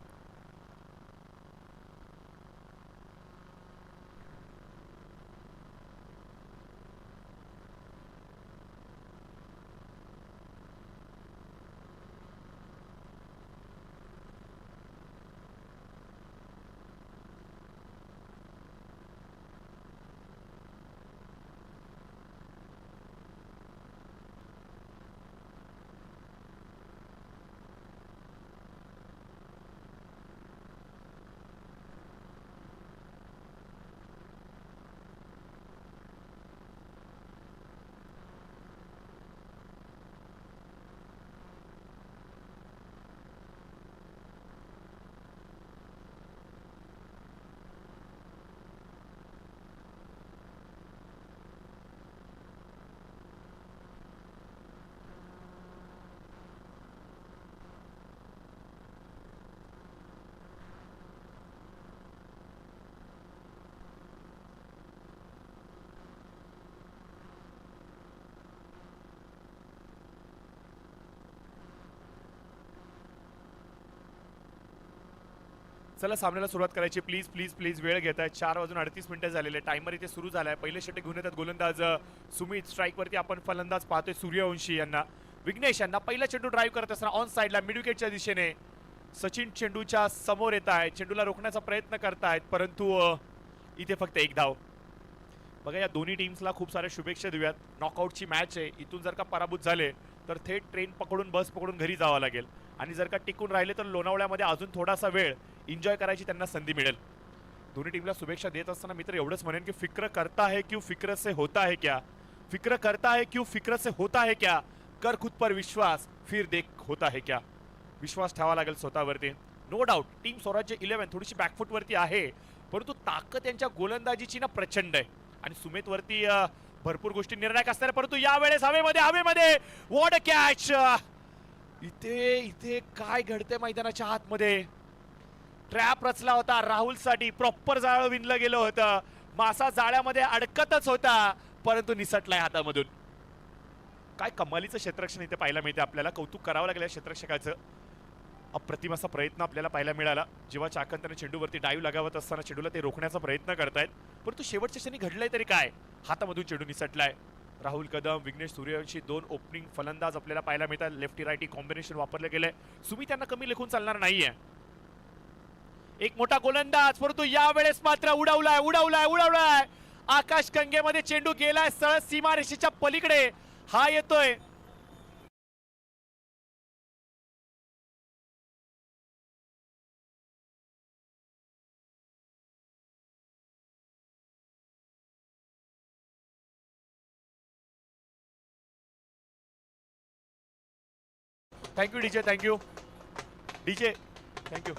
चला सामन्याला सुरुवात करायची. प्लीज प्लीज प्लीज वेळ घेत आहे. 4:38 झालेले. टायमर इथे सुरू झालाय. पहिले षटक घेऊन येतात गोलंदाज सुमित. स्ट्राईक वरती आपण फलंदाज पाहतोय सूर्यवंशी यांना. विघ्नेश यांना पहिला चेंडू ड्राईव्ह करत असताना ऑन साइडला मिड विकेटच्या दिशेने सचिन चेंडूच्या समोर येत आहे. चेंडूला रोखण्याचा प्रयत्न करतायत परंतु इथे फक्त एक धाव. बघा या दोन्ही टीम्सला खूप साऱ्या शुभेच्छा देऊयात. नॉकआउटची मॅच आहे. इथून जर का पराभूत झाले तर थेट ट्रेन पकडून बस पकडून घरी जावं लागेल आणि जर का टिकून राहिले तर लोणावळ्यामध्ये अजून थोडासा वेळ एन्जॉय करायची त्यांना संधी मिळेल. दोन्ही टीमला शुभेच्छा देत असताना मित्र एवढंच म्हणेन की फिक्र करता है क्यों फिक्र से होता है क्या, फिक्र करता है क्यों फिक्र से होता है क्या, कर खुद पर विश्वास फिर देख होता है क्या. विश्वास ठेवावा लागेल स्वतःवरती. नो डाऊट टीम स्वराज्य 11 थोडीशी बॅकफूट वरती आहे परंतु ताकद यांच्या गोलंदाजीची ना प्रचंड आहे आणि सुमित वरती भरपूर गोष्टी निर्णायक असणार. परंतु यावेळेस हवेमध्ये व्हॉट अ कॅच. इथे इथे काय घडते मैदानाच्या आतमध्ये. ट्रॅप रचला होता राहुल साठी. प्रॉपर जाळं विणलं गेलं होतं. मासा जाळ्यामध्ये अडकतच होता परंतु निसटलाय हातामधून. काय कमालीचं क्षेत्ररक्षण इथे पाहायला मिळते आपल्याला. कौतुक करावं लागलं क्षेत्ररक्षकाचं. अप्रतिम असा प्रयत्न आपल्याला पाहायला मिळाला. जेव्हा चाकण त्याने चेंडूवरती डाईव्ह लगावत असताना चेंडूला ते रोखण्याचा प्रयत्न करतायत परंतु शेवटच्या क्षणी घडलंय तरी काय. हातामधून चेंडू निसटलाय. राहुल कदम, विघ्नेश सूर्यवंशी दोन ओपनिंग फलंदाज आपल्याला पाहायला मिळतात. लेफ्टी राईटी कॉम्बिनेशन वापरलं गेलंय. सुमित त्यांना कमी लेखून चालणार नाहीये. एक मोठा गोलंदाज परंतु यावेळेस मात्र उडवलाय. आकाश गंगेमध्ये चेंडू गेलाय सरळ सीमारेषेच्या पलीकडे. हा येतोय thank you DJ. Thank you DJ. Thank you.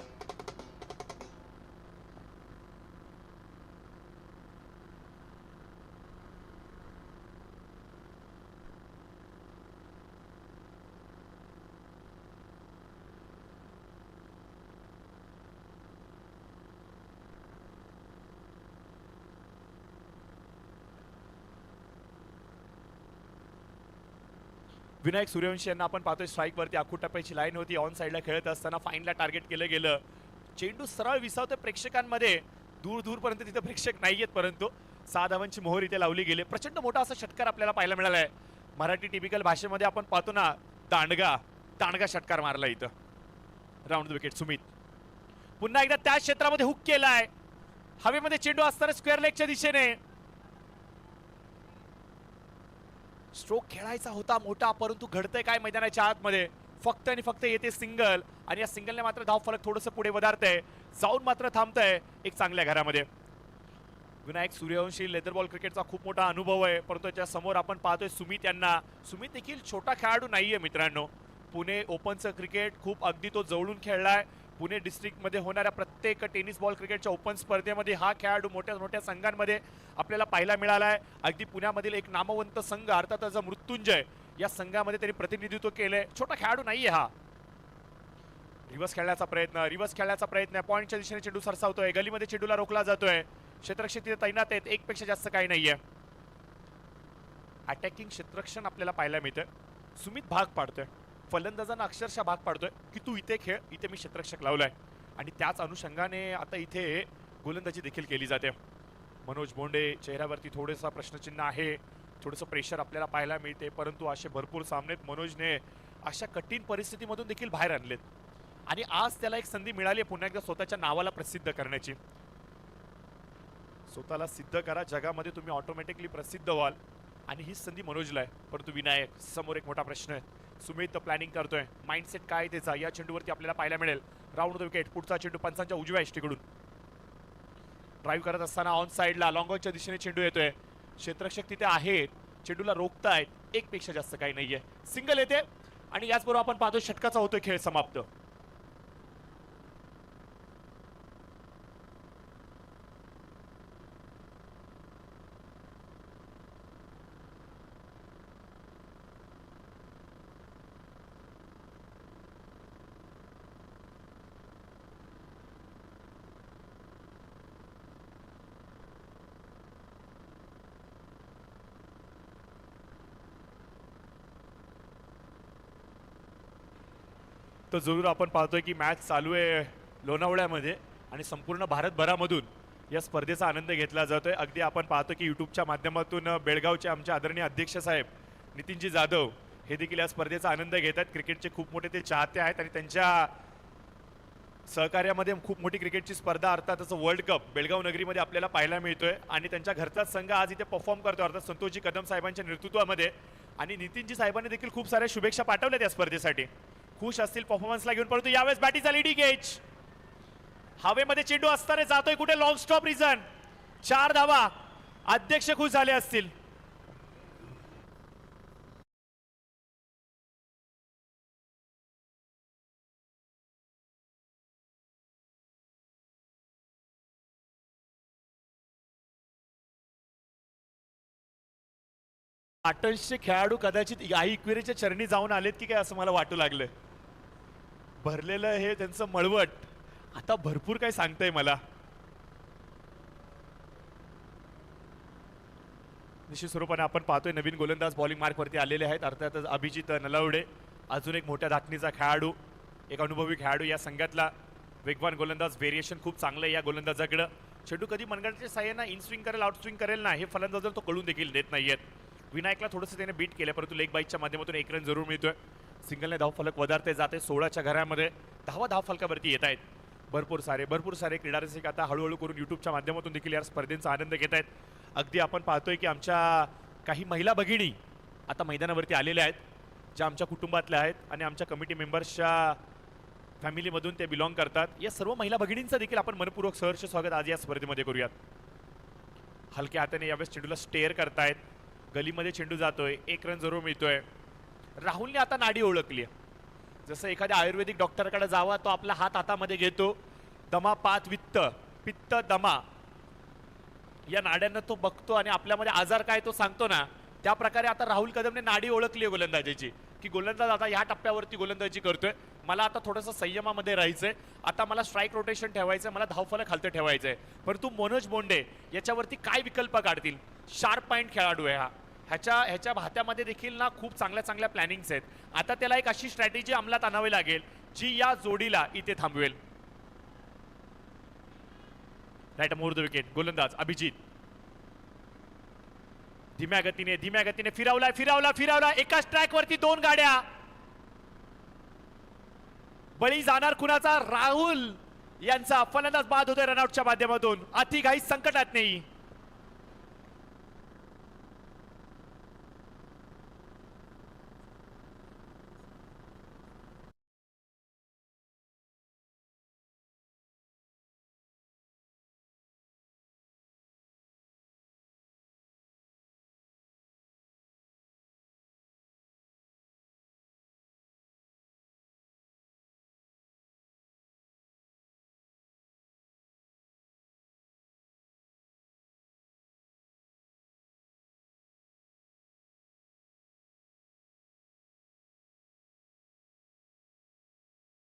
Vinayak Suryavanshi यांना आपण पाहतोय स्ट्राईक वरती. आखूड टप्प्याची लाईन होती. ऑन साइडला खेळत असताना फाईनला टार्गेट केलं गेलं. चेंडू सरळ विसावतोय प्रेक्षकांमध्ये. दूरपर्यंत तिथे प्रेक्षक नाहीयेत परंतु 6 धावांची मोहर इथे लावली गेली. प्रचंड मोठा असा षटकार आपल्याला पाहायला मिळालाय. मराठी टिपिकल भाषेमध्ये आपण पाहतो ना दांडगा षटकार मारला इथं. Round the wicket Sumit. पुन्हा एकदा त्याच क्षेत्रामध्ये हुक केलाय. हवेमध्ये चेंडू असताना स्क्वेअर लेगच्या दिशेने. स्ट्रोक खेळायचा होता मोठा परंतु घडतंय काय मैदानाच्या आतमध्ये. फक्त आणि फक्त येते सिंगल आणि या सिंगलने मात्र धाव फलक थोडंसं पुढे वधारतंय. जाऊन मात्र थांबतंय एक चांगल्या घरामध्ये. विनायक सूर्यवंशी लेदर बॉल क्रिकेटचा खूप मोठा अनुभव आहे परंतु त्याच्या समोर आपण पाहतोय सुमित यांना. सुमित देखील छोटा खेळाडू नाहीये मित्रांनो. पुणे ओपनचं क्रिकेट खूप अगदी तो जवळून खेळलाय. पुणे डिस्ट्रिक्टमध्ये होणाऱ्या प्रत्येक टेनिस बॉल क्रिकेटच्या ओपन स्पर्धेमध्ये हा खेळाडू मोठ्या मोठ्या संघांमध्ये आपल्याला पाहायला मिळालाय. अगदी पुण्यामधील एक नामवंत संघ अर्थातच मृत्युंजय या संघामध्ये त्यांनी प्रतिनिधित्व केलंय. छोटा खेळाडू नाहीये हा. रिव्हर्स खेळण्याचा प्रयत्न पॉइंटच्या दिशेने चेंडू सरसावतोय. गलीमध्ये चेंडूला रोखला जातोय. क्षेत्ररक्षक तिथे तैनात आहेत, एक पेक्षा जास्त काही नाहीये. अटॅकिंग क्षेत्ररक्षण आपल्याला पाहायला मिळतंय. सुमित भाग पाडतोय, फलंदाजांना अक्षरशः भाग पाडतोय की तू इथे खेळ, इथे मी क्षेत्ररक्षक लावलाय. आणि त्याच अनुषंगाने आता इथे गोलंदाजी देखील केली जाते. मनोज बोंडे चेहऱ्यावरती थोडेसा प्रश्नचिन्ह आहे, थोडंसं प्रेशर आपल्याला पाहायला मिळते, परंतु असे भरपूर सामनेत मनोजने अशा कठीण परिस्थितीमधून देखील बाहेर आणलेत. आणि आज त्याला एक संधी मिळाली आहे पुन्हा एकदा स्वतःच्या नावाला प्रसिद्ध करण्याची. स्वतःला सिद्ध करा, जगामध्ये तुम्ही ऑटोमॅटिकली प्रसिद्ध व्हाल. आणि ही संधी मनोजला आहे. परंतु विनायक समोर एक मोठा प्रश्न आहे. सुमित प्लॅनिंग करतोय, माइंडसेट काय त्याचा या चेंडूवरती आपल्याला पाहायला मिळेल. राऊंड द विकेट, पुढचा चेंडू पंचांच्या उजव्या इष्टीकडून ड्राईव्ह करत असताना ऑन साइडला लॉंगॉनच्या दिशेने चेंडू येतोय. क्षेत्ररक्षक तिथे आहेत, चेंडूला रोखतायत, एक पेक्षा जास्त काही नाहीये. सिंगल येते आणि याचबरोबर आपण पाहतो षटकाचा होतोय खेळ समाप्त. तर जरूर आपण पाहतोय की मॅच चालू आहे लोणावळ्यामध्ये आणि संपूर्ण भारतभरामधून या स्पर्धेचा आनंद घेतला जातोय. अगदी आपण पाहतो की यूट्यूबच्या माध्यमातून बेळगावचे आमचे आदरणीय अध्यक्ष साहेब नितीनजी जाधव हे देखील या स्पर्धेचा आनंद घेत आहेत. क्रिकेटचे खूप मोठे ते चाहते आहेत आणि त्यांच्या सहकार्यामध्ये खूप मोठी क्रिकेटची स्पर्धा अर्थातच वर्ल्ड कप बेळगाव नगरीमध्ये आपल्याला पाहायला मिळतोय. आणि त्यांच्या घरचाच संघ आज इथे परफॉर्म करतोय अर्थात संतोषजी कदम साहेबांच्या नेतृत्वामध्ये. आणि नितीनजी साहेबांनी देखील खूप साऱ्या शुभेच्छा पाठवल्या त्या स्पर्धेसाठी, खुश असतील परफॉर्मन्सला घेऊन. परंतु यावेळेस बॅटीचा लीडिंग एज, हवेमध्ये चेंडू असताना जातोय कुठे, लॉंग स्टॉप रिझन, 4 धावा. अध्यक्ष खुश झाले असतील. पाटणचे खेळाडू कदाचित आई इक्वेरीच्या चरणी जाऊन आलेत की काय असं मला वाटू लागलं. भरलेलं हे त्यांचं मळवट आता भरपूर काही सांगतंय मला. निश्चित स्वरूपाने आपण पाहतोय नवीन गोलंदाज बॉलिंग मार्कवरती आलेले आहेत. अर्थातच अभिजित नलावडे, अजून एक मोठ्या धाटणीचा खेळाडू, एक अनुभवी खेळाडू या संघातला. वेगवान गोलंदाज, व्हेरिएशन खूप चांगलं आहे या गोलंदाजाकडं. चेंडू कधी मनगटाच्या साह्यानं इन स्विंग करेल, आउट स्विंग करेल ना, हे फलंदाजाला तो कळून देखील देत नाहीयेत. विनायकला थोडंसं त्याने बीट केलं, परंतु लेग बाईकच्या माध्यमातून 1 रन जरूर मिळतोय. सिंगलने धावफलक वधारते जाते. 16च्या घरामध्ये धावफलकावरती येत आहेत. भरपूर सारे क्रीडारसिक आता हळूहळू करून यूट्यूबच्या माध्यमातून देखील या स्पर्धेचा आनंद घेत आहेत. अगदी आपण पाहतोय की आमच्या काही महिला भगिनी आता मैदानावरती आलेल्या आहेत, ज्या आमच्या कुटुंबातल्या आहेत आणि आमच्या कमिटी मेंबर्सच्या फॅमिलीमधून ते बिलॉंग करतात. या सर्व महिला भगिनींचं देखील आपण मनपूर्वक सहर्ष स्वागत आज या स्पर्धेमध्ये करूयात. हलक्या हाताने यावेळेस चेंडूला स्टेअर करतायत. गलीमध्ये चेंडू जातोय, 1 रन जरूर मिळतोय. राहुलने आता नाडी ओळखली आहे. जसं एखाद्या आयुर्वेदिक डॉक्टरकडे जावा, तो आपला हात हातामध्ये घेतो, दमा पात वित्त, पित्त दमा या नाड्यांना तो बघतो आणि आपल्यामध्ये आजार काय तो सांगतो ना, त्या प्रकारे आता राहुल कदमने नाडी ओळखली आहे गोलंदाजीची, की गोलंदाज आता ह्या टप्प्यावरती गोलंदाजी करतोय. मला आता थोडंसं संयमामध्ये राहायचंय, आता मला स्ट्राईक रोटेशन ठेवायचंय, मला धावफलक खालतं ठेवायचंय. परंतु मनोज बोंडे याच्यावरती काय विकल्प काढतील? शार्प पॉईंट खेळाडू आहे हा. ह्याच्या भात्यामध्ये देखील ना खूप चांगल्या प्लॅनिंग्स आहेत. आता त्याला एक अशी स्ट्रॅटेजी अंमलात आणावी लागेल जी या जोडीला इथे थांबवेल. Right more the wicket. गोलंदाज अभिजित धीम्या गतीने फिरवला. एका स्ट्राइक वरती 2 गाड्या. बळी जाणार कुणाचा? राहुल यांचा. फलंदाज बाद होतोय रनआउटच्या माध्यमातून. अति घाई संकटात नाही.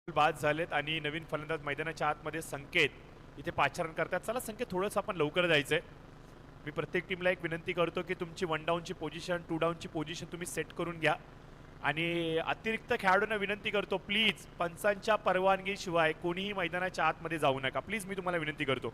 बाद झालेत आणि नवीन फलंदाज मैदानाच्या आतमध्ये संकेत इथे पाचारण करतात. चला संकेत थोडंसं आपण लवकर जायचंय. मी प्रत्येक टीमला एक विनंती करतो की तुमची 1 डाऊनची पोझिशन 2 डाऊनची पोझिशन तुम्ही सेट करून घ्या. आणि अतिरिक्त खेळाडूंना विनंती करतो प्लीज पंचांच्या परवानगीशिवाय कोणीही मैदानाच्या आतमध्ये जाऊ नका. प्लीज मी तुम्हाला विनंती करतो.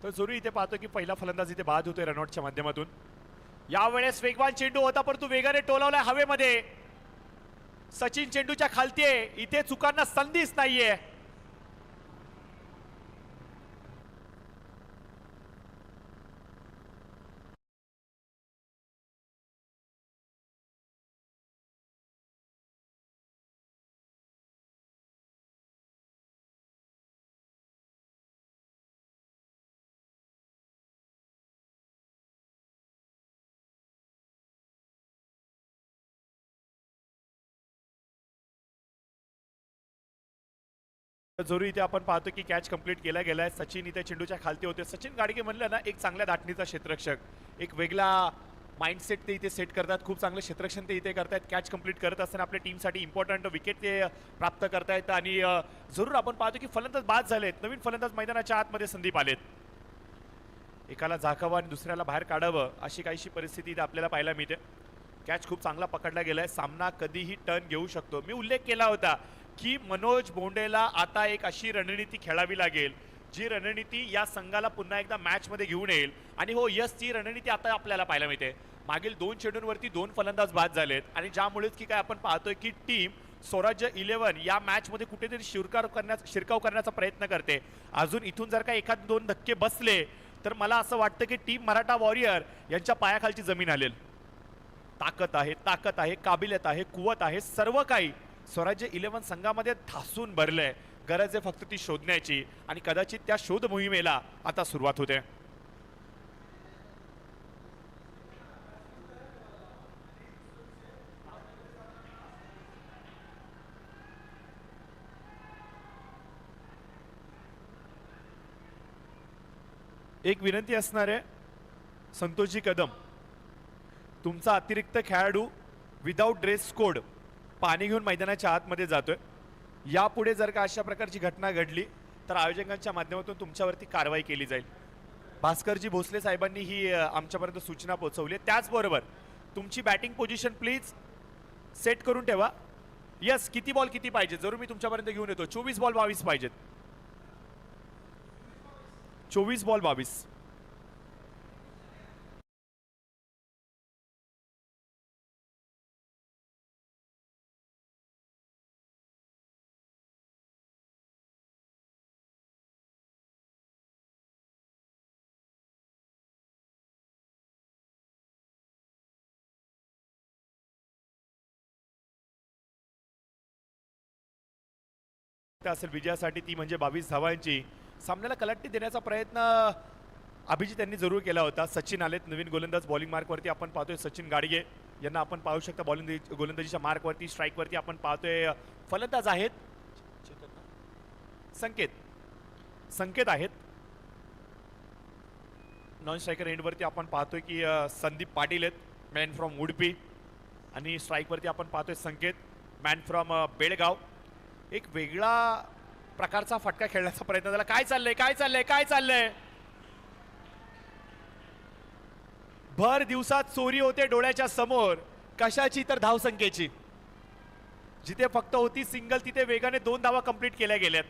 तर जरूर इथे पाहतो की पहिला फलंदाज इथे बाद होतोय रनआउटच्या माध्यमातून. यावेळेस वेगवान चेंडू होता परंतु वेगाने टोलावलाय हवेमध्ये. सचिन चेंडूच्या खालती आहे. इथे चुकांना संधीच नाहीये. जरूर इथे आपण पाहतो की कॅच कंप्लीट केला गेलाय. सचिन इथे चेंडूच्या खालती होते. सचिन गाडगे म्हणलं ना एक चांगल्या धाटणीचा क्षेत्ररक्षक, एक वेगळा माइंडसेट ते इथे सेट करतात. खूप चांगलं क्षेत्ररक्षण ते इथे करतायत. कॅच कंप्लीट करत असताना आपल्या टीमसाठी इम्पॉर्टंट विकेट ते प्राप्त करतायत. आणि जरूर आपण पाहतो की फलंदाज बाद झालेत. नवीन फलंदाज मैदानाच्या आतमध्ये संधी आलेत. एकाला झाकावं आणि दुसऱ्याला बाहेर काढावं अशी काहीशी परिस्थिती इथे आपल्याला पाहायला मिळते. कॅच खूप चांगला पकडला गेलाय. सामना कधीही टर्न घेऊ शकतो. मी उल्लेख केला होता की मनोज भोंडेला आता एक अशी रणनीती खेळावी लागेल जी रणनीती या संघाला पुन्हा एकदा मॅच मध्ये घेऊन येईल. आणि हो यस, ती रणनीती आता आपल्याला पाहायला मिळते. मागील 2 चेंडूंवरती 2 फलंदाज बाद झालेत आणि ज्यामुळेच की काय आपण पाहतोय की टीम स्वराज्य 11 या मॅच मध्ये कुठेतरी शिरकाव करण्याचा प्रयत्न करते. अजून इथून जर का एखाद 2 धक्के बसले तर मला असं वाटतं की टीम मराठा वॉरियर यांच्या पायाखालची जमीन आलेल. ताकद आहे, काबिलियत आहे, कुवत आहे, सर्व काही स्वराज्य 11 संघामध्ये ठासून भरलंय. गरज आहे फक्त ती शोधण्याची आणि कदाचित त्या शोध मोहिमेला आता सुरुवात होते. एक विनंती असणार आहे संतोषजी कदम, तुमचा अतिरिक्त खेळाडू विदाउट ड्रेस कोड पाणी घेऊन मैदानाच्या आतमध्ये जातोय. यापुढे जर का अशा प्रकारची घटना घडली तर आयोजकांच्या माध्यमातून तुमच्यावरती कारवाई केली जाईल. भास्करजी भोसले साहेबांनी ही आमच्यापर्यंत सूचना पोहोचवली. त्याचबरोबर तुमची बॅटिंग पोझिशन प्लीज सेट करून ठेवा. यस, किती बॉल किती पाहिजे जरूर मी तुमच्यापर्यंत घेऊन येतो. 24 बॉल 22 पाहिजेत. 24 बॉल 22. असेल विजयासाठी ती म्हणजे 22 धावांची. सामन्याला कलाटणी देण्याचा प्रयत्न अभिजित यांनी जरूर केला होता. सचिन आलेत नवीन गोलंदाज बॉलिंग मार्कवरती. आपण पाहतोय सचिन गाडगे यांना आपण पाहू शकता गोलंदाजीच्या मार्कवरती. स्ट्राईकवरती आपण पाहतोय फलंदाज आहेत संकेत आहेत. नॉन स्ट्रायकर एंडवरती आपण पाहतोय की संदीप पाटील आहेत मॅन फ्रॉम उडपी. आणि स्ट्राईकवरती आपण पाहतोय संकेत मॅन फ्रॉम बेळगाव. एक वेगळा प्रकारचा फटका खेळण्याचा प्रयत्न झाला. काय चाललंय भर दिवसात चोरी होते डोळ्याच्या समोर. कशाची तर धावसंख्येची. जिथे फक्त होती सिंगल तिथे वेगाने 2 धावा कंप्लीट केल्या गेल्यात.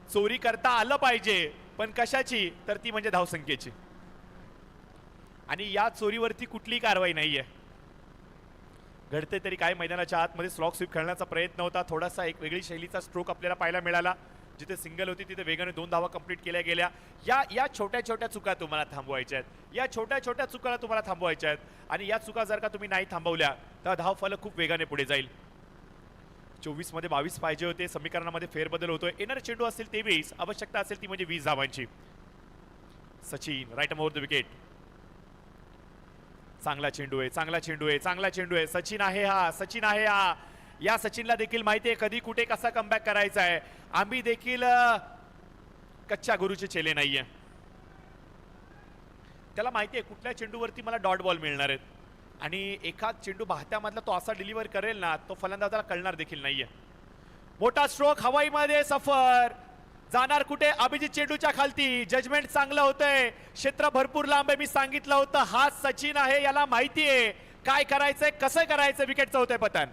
चोरी करता आलं पाहिजे पण कशाची तर ती म्हणजे धावसंख्येची. आणि या चोरीवरती कुठलीही कारवाई नाहीये. घडते तरी काय मैदानाच्या आतमध्ये स्लॉग स्वीप खेळण्याचा प्रयत्न होता. थोडासा एक वेगळी शैलीचा स्ट्रोक आपल्याला पाहायला मिळाला. जिथे सिंगल होती तिथे वेगाने 2 धावा कंप्लीट केल्या गेल्या. या छोट्या छोट्या चुका तुम्हाला थांबवायच्या आहेत. या छोट्या छोट्या चुकाला तुम्हाला थांबवायच्या आहेत. आणि या चुका जर का तुम्ही नाही थांबवल्या तर धावफलक खूप वेगाने पुढे जाईल. 24 मध्ये 22 पाहिजे होते. समीकरणामध्ये फेरबदल होतोय. येणारे चेंडू असतील 23. आवश्यकता असेल ती म्हणजे 20 धावांची. Sachin right over the wicket. चांगला चेंडू आहे, चांगला चेंडू आहे, चांगला चेंडू आहे. सचिन आहे हा, सचिन आहे हा. या सचिनला देखील माहिती आहे कधी कुठे कसा कमबॅक करायचा आहे. आम्ही देखील कच्च्या गुरुचे चेले नाहीये. त्याला माहिती आहे कुठल्या चेंडूवरती मला डॉट बॉल मिळणार आहेत आणि एखाद चेंडू बाहत्यामधला तो असा डिलिव्हर करेल ना, तो फलंदाजाला कळणार देखील नाहीये. मोठा स्ट्रोक हवाईमध्ये सफर जाणार कुठे, अभिजित चेंडूच्या खालती. जजमेंट चांगलं होतंय, क्षेत्र भरपूर लांब आहे. मी सांगितलं होतं हा सचिन आहे, याला माहिती आहे काय करायचंय, कसं करायचं. विकेटचं होतंय पतन.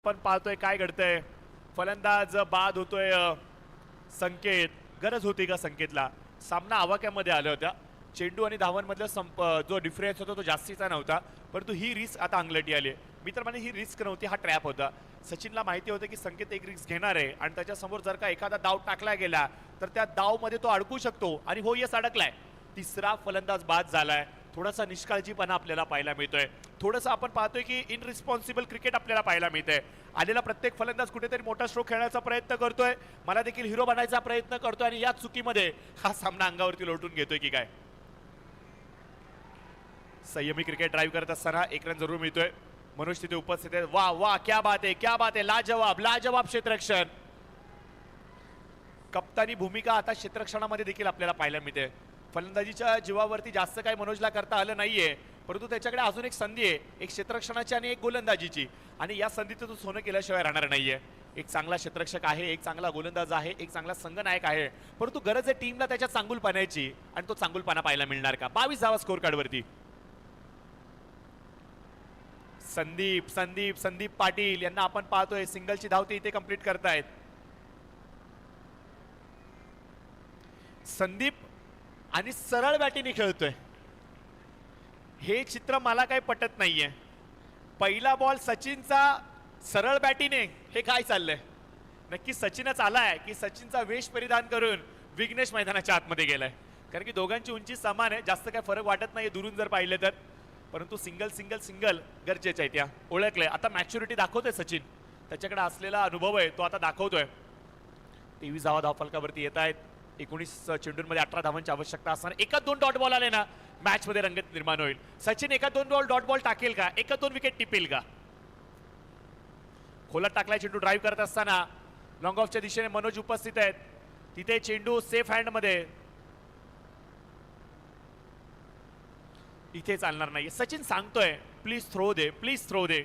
पण पाहतोय काय घडतंय. फलंदाज बाद होतोय. संकेत, गरज होती का संकेतला. सामना आवाक्यामध्ये आला होता. चेंडू आणि धावांमधला जो डिफरन्स होता तो जास्तीचा नव्हता, परंतु ही रिस्क आता अंगलटी आली. मी तर म्हणे ही रिस्क नव्हती, हा ट्रॅप होता. सचिनला माहिती होतं की संकेत एक रिस्क घेणार आहे आणि त्याच्यासमोर जर का एखादा डाव टाकला गेला तर त्या डावमध्ये तो अडकू शकतो आणि हो यस अडकलाय. तिसरा फलंदाज बाद झालाय. थोडासा निष्काळजीपणा आपल्याला पाहायला मिळतोय. थोडंसं आपण पाहतोय की इनरिस्पॉन्सिबल क्रिकेट आपल्याला पाहायला मिळतंय. आलेला प्रत्येक फलंदाज कुठेतरी मोठा स्ट्रोक खेळण्याचा प्रयत्न करतोय, मला देखील हिरो बनायचा प्रयत्न करतोय आणि या चुकीमध्ये हा सामना अंगावरती लोटून घेतोय की काय. संयमी क्रिकेट ड्राईव्ह करत असताना एक रन जरूर मिळतोय. मनोज तिथे उपस्थित आहे. वा वा क्या बात आहे, क्या बात आहे. लाजवाब लाजवाब क्षेत्ररक्षण. कप्तानी भूमिका आता क्षेत्ररक्षणामध्ये देखील आपल्याला पाहायला मिळते. फलंदाजीच्या जीवावरती जास्त काही मनोजला करता आलं नाहीये, परंतु त्याच्याकडे अजून एक संधी आहे, एक क्षेत्ररक्षणाची आणि एक गोलंदाजीची, आणि या संधीचं तो सोनं केल्याशिवाय राहणार नाहीये. एक चांगला क्षेत्ररक्षक आहे, एक चांगला गोलंदाज आहे, एक चांगला संघनायक आहे, परंतु गरज आहे टीमला त्याच्या चांगुलपणाची आणि तो चांगुलपणा पाहायला मिळणार का. 22 धावा स्कोर कार्डवरती. संदीप संदीप संदीप पाटील यांना आपण पाहतोय सिंगलची धावती इथे कंप्लीट करतायत. संदीप आणि सरळ बॅटीने खेळतोय, हे चित्र मला काही पटत नाहीये. पहिला बॉल सचिनचा सरळ बॅटीने, हे काय चाललंय. नक्की सचिनच आलाय की सचिनचा वेश परिधान करून विघ्नेश मैदानाच्या आतमध्ये गेलाय. कारण की दोघांची उंची समान आहे, जास्त काही फरक वाटत नाही दुरून जर पाहिलं तर, परंतु सिंगल सिंगल सिंगल गरजेचं आहे. त्या ओळखलंय आता, मॅच्युरिटी दाखवतोय सचिन, त्याच्याकडे असलेला अनुभव आहे तो आता दाखवतोय. 23 धावा धावफलकावरती येत आहेत. 19 चेंडूंमध्ये 18 धावांची आवश्यकता असताना एका 2 डॉट बॉल आले ना, मॅच मध्ये रंगत निर्माण होईल. सचिन एका 2 डॉट बॉल टाकेल का, एका 2 विकेट टिपेल का. खोलात टाकलाय चेंडू ड्राईव्ह करत असताना. लॉंग ऑफच्या दिशेने मनोज उपस्थित आहेत. तिथे चेंडू सेफ हँड मध्ये, इथे चालणार नाही. सचिन सांगतोय प्लीज थ्रो दे, प्लीज थ्रो दे.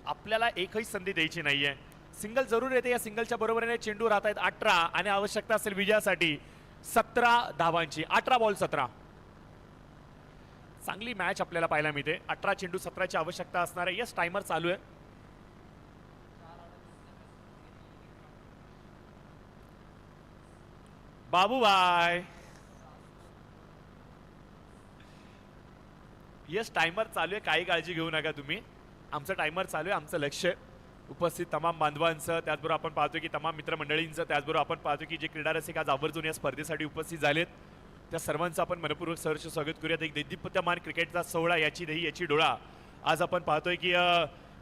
आपल्याला एकही संधी द्यायची नाहीये. सिंगल जरूर येते. या सिंगलच्या बरोबरीने चेंडू राहत आहेत 18 आणि आवश्यकता असेल विजयासाठी 17 धावांची. 18 बॉल 17. चांगली मॅच आपल्याला पाहायला मिळते. 18 चेंडू 17ची आवश्यकता असणार आहे. यस, टाइमर चालू आहे. बाबूभाई, यस टाइमर चालू आहे, काही काळजी घेऊ नका तुम्ही. आमचं टाइमर चालू आहे, आमचं लक्ष उपस्थित तमाम बांधवांचं, त्याचबरोबर आपण पाहतो की तमाम मित्रमंडळींचं, त्याचबरोबर आपण पाहतो की जे क्रीडा रसिक आज आवर्जून या स्पर्धेसाठी उपस्थित झालेत, त्या सर्वांचं आपण मनपूर्वक सहर्ष स्वागत करूयात. एक दैदिप्यमान क्रिकेटचा सोहळा, याची दही याची डोळा, आज आपण पाहतोय की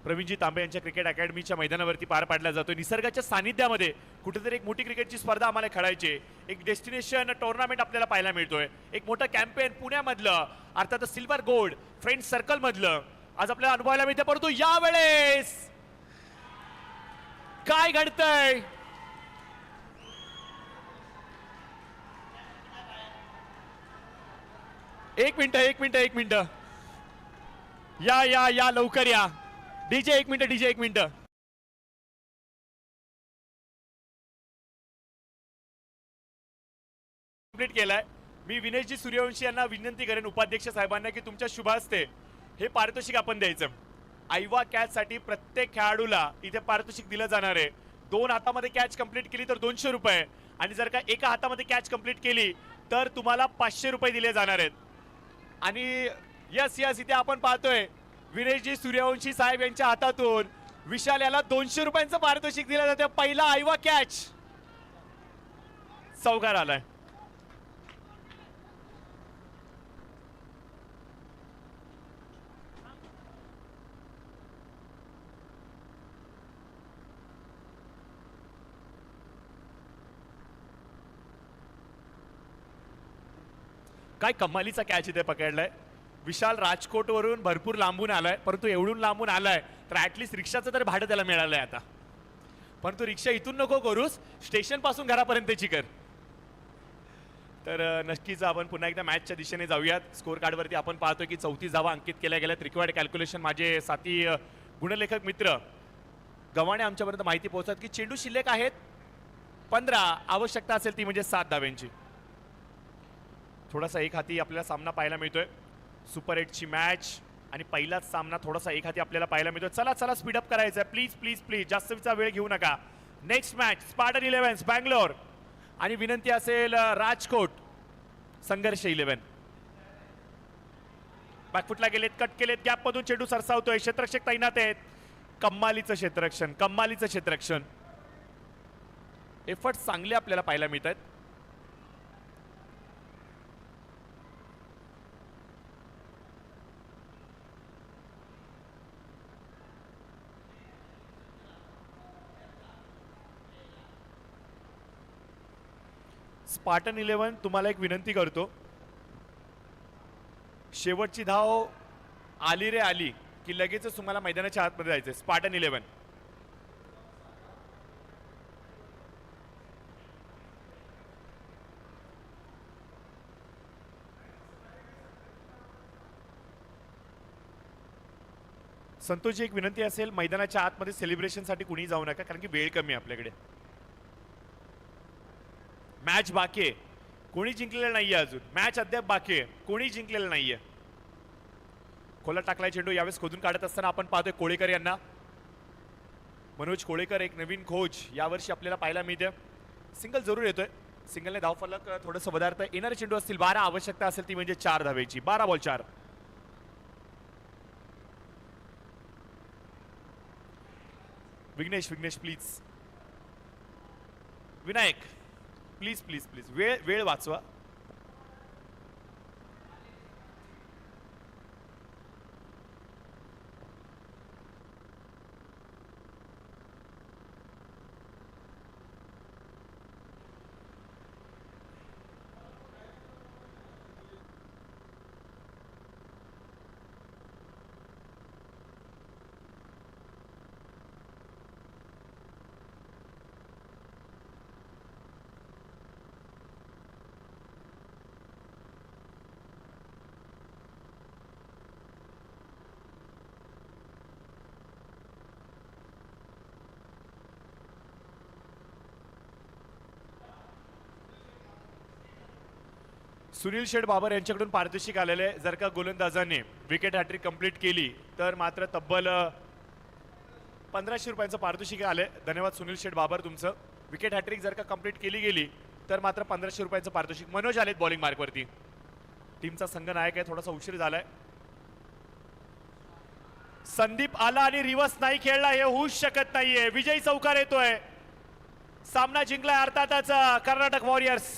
प्रवीणजी तांबे यांच्या क्रिकेट अकॅडमीच्या मैदानावरती पार पाडला जातोय. निसर्गाच्या सानिध्यामध्ये कुठेतरी एक मोठी क्रिकेटची स्पर्धा आम्हाला खेळायची, एक डेस्टिनेशन टुर्नामेंट आपल्याला पाहायला मिळतोय. एक मोठं कॅम्पेन पुण्यामधलं, अर्थात सिल्वर गोल्ड फ्रेंड सर्कल मधलं आज आपल्याला अनुभवायला मिळतं. परंतु यावेळेस काय घडतंय, एक मिनिट, या या या लवकर या. डीजे एक मिनिट. कंप्लीट केलाय. मी विनेशजी सूर्यवंशी यांना विनंती करेन, उपाध्यक्ष साहेबांना, की तुमच्या शुभ हस्ते हे पारितोषिक आपण द्यायचं. आयवा कॅच साठी प्रत्येक खेळाडूला इथे पारितोषिक दिलं जाणार आहे. 2 हातामध्ये कॅच कंप्लीट केली तर 200 रुपये, आणि जर का एका हातामध्ये कॅच कंप्लीट केली तर तुम्हाला 500 रुपये दिले जाणार आहेत. आणि यस यस इथे आपण पाहतोय विनेशजी सूर्यवंशी साहेब यांच्या हातातून विशाल याला 200 रुपयांचं पारितोषिक दिलं जातं. पहिला आयवा कॅच चौकार आलाय. काय कमालीचा कॅच इथे पकडलाय. विशाल राजकोटवरून भरपूर लांबून आलाय, परंतु एवढून लांबून आलाय तर ऍटलिस्ट रिक्षाचं तर भाडं त्याला मिळालंय आता. परंतु रिक्षा इथून नको करूस, स्टेशन पासून घरापर्यंतची कर. तर नक्कीच आपण पुन्हा एकदा मॅचच्या दिशेने जाऊयात. स्कोर कार्डवरती आपण पाहतोय की 34 धावा अंकित केल्या गेल्यात. रिक्वायर्ड कॅल्क्युलेशन माझे साथी गुणलेखक मित्र गव्हाणे आमच्यापर्यंत माहिती पोहोचतात की चेंडू शिल्लक आहेत 15, आवश्यकता असेल ती म्हणजे 7 धाव्यांची. थोडासा एक हाती आपल्याला सामना पाहायला मिळतोय. सुपर 8ची मॅच आणि पहिलाच सामना थोडासा एक हाती आपल्याला पाहायला मिळतोय. चला चला स्पीडअप करायचं आहे. प्लीज प्लीज प्लीज जास्तचा वेळ घेऊ नका. नेक्स्ट मॅच स्पार्टन 11 बँगलोर आणि विनंती असेल राजकोट संघर्ष 11. बॅकफुटला गेलेत, कट केलेत, गॅप मधून चेंडू सरसावतोय. क्षेत्ररक्षक तैनात आहेत. कम्मालीचं क्षेत्ररक्षण, कम्मालीचं क्षेत्ररक्षण. एफर्ट चांगले आपल्याला पाहायला मिळत आहेत. स्पार्टन 11 तुम्हाला एक विनंती करतो. शेवटची धाव आली रे आली की लगेचच तुम्हाला मैदानाच्या आतमध्ये जायचंय. स्पार्टन 11 संतोषजी एक विनंती असेल, मैदानाच्या आतमध्ये सेलिब्रेशनसाठी कुणी जाऊ नका, कारण की वेळ कमी आहे आपल्याकडे. मॅच बाकी आहे, कोणी जिंकलेलं नाहीये अजून. मॅच अद्याप बाकी आहे, कोणी जिंकलेलं नाहीये. खोला टाकलाय चेंडू. यावेळेस खोदून काढत असताना आपण पाहतोय कोळेकर यांना. मनोज कोळेकर एक नवीन कोच यावर्षी आपल्याला पाहायला मिळते. सिंगल जरूर येतोय. सिंगलने धावफलक थोडंसं पदार्थ. येणारे चेंडू असतील 12, आवश्यकता असेल ती म्हणजे 4 धावेची. 12 ball 4. Vighnesh Vighnesh please. Vinayak please please please वेळ वाचवा. सुनील शेठ बाबर यांच्याकडून पारितोषिक आलेले. जर का गोलंदाजाने विकेट हॅट्रिक कंप्लीट केली तर मात्र तब्बल 1500 रुपयांचं पारितोषिक आले. धन्यवाद सुनील शेठ बाबर तुमचं. विकेट हॅट्रिक जर का कंप्लीट केली गेली तर मात्र 1500 रुपयांचं पारितोषिक. मनोज आलेत बॉलिंग मार्कवरती. टीमचा संघनायक आहे, थोडासा उशीर झालाय. संदीप आला आणि रिवर्स नाही खेळला, हे होऊच शकत नाहीये. विजयी चौकार येतोय. सामना जिंकलाय अर्थातच कर्नाटक वॉरियर्स.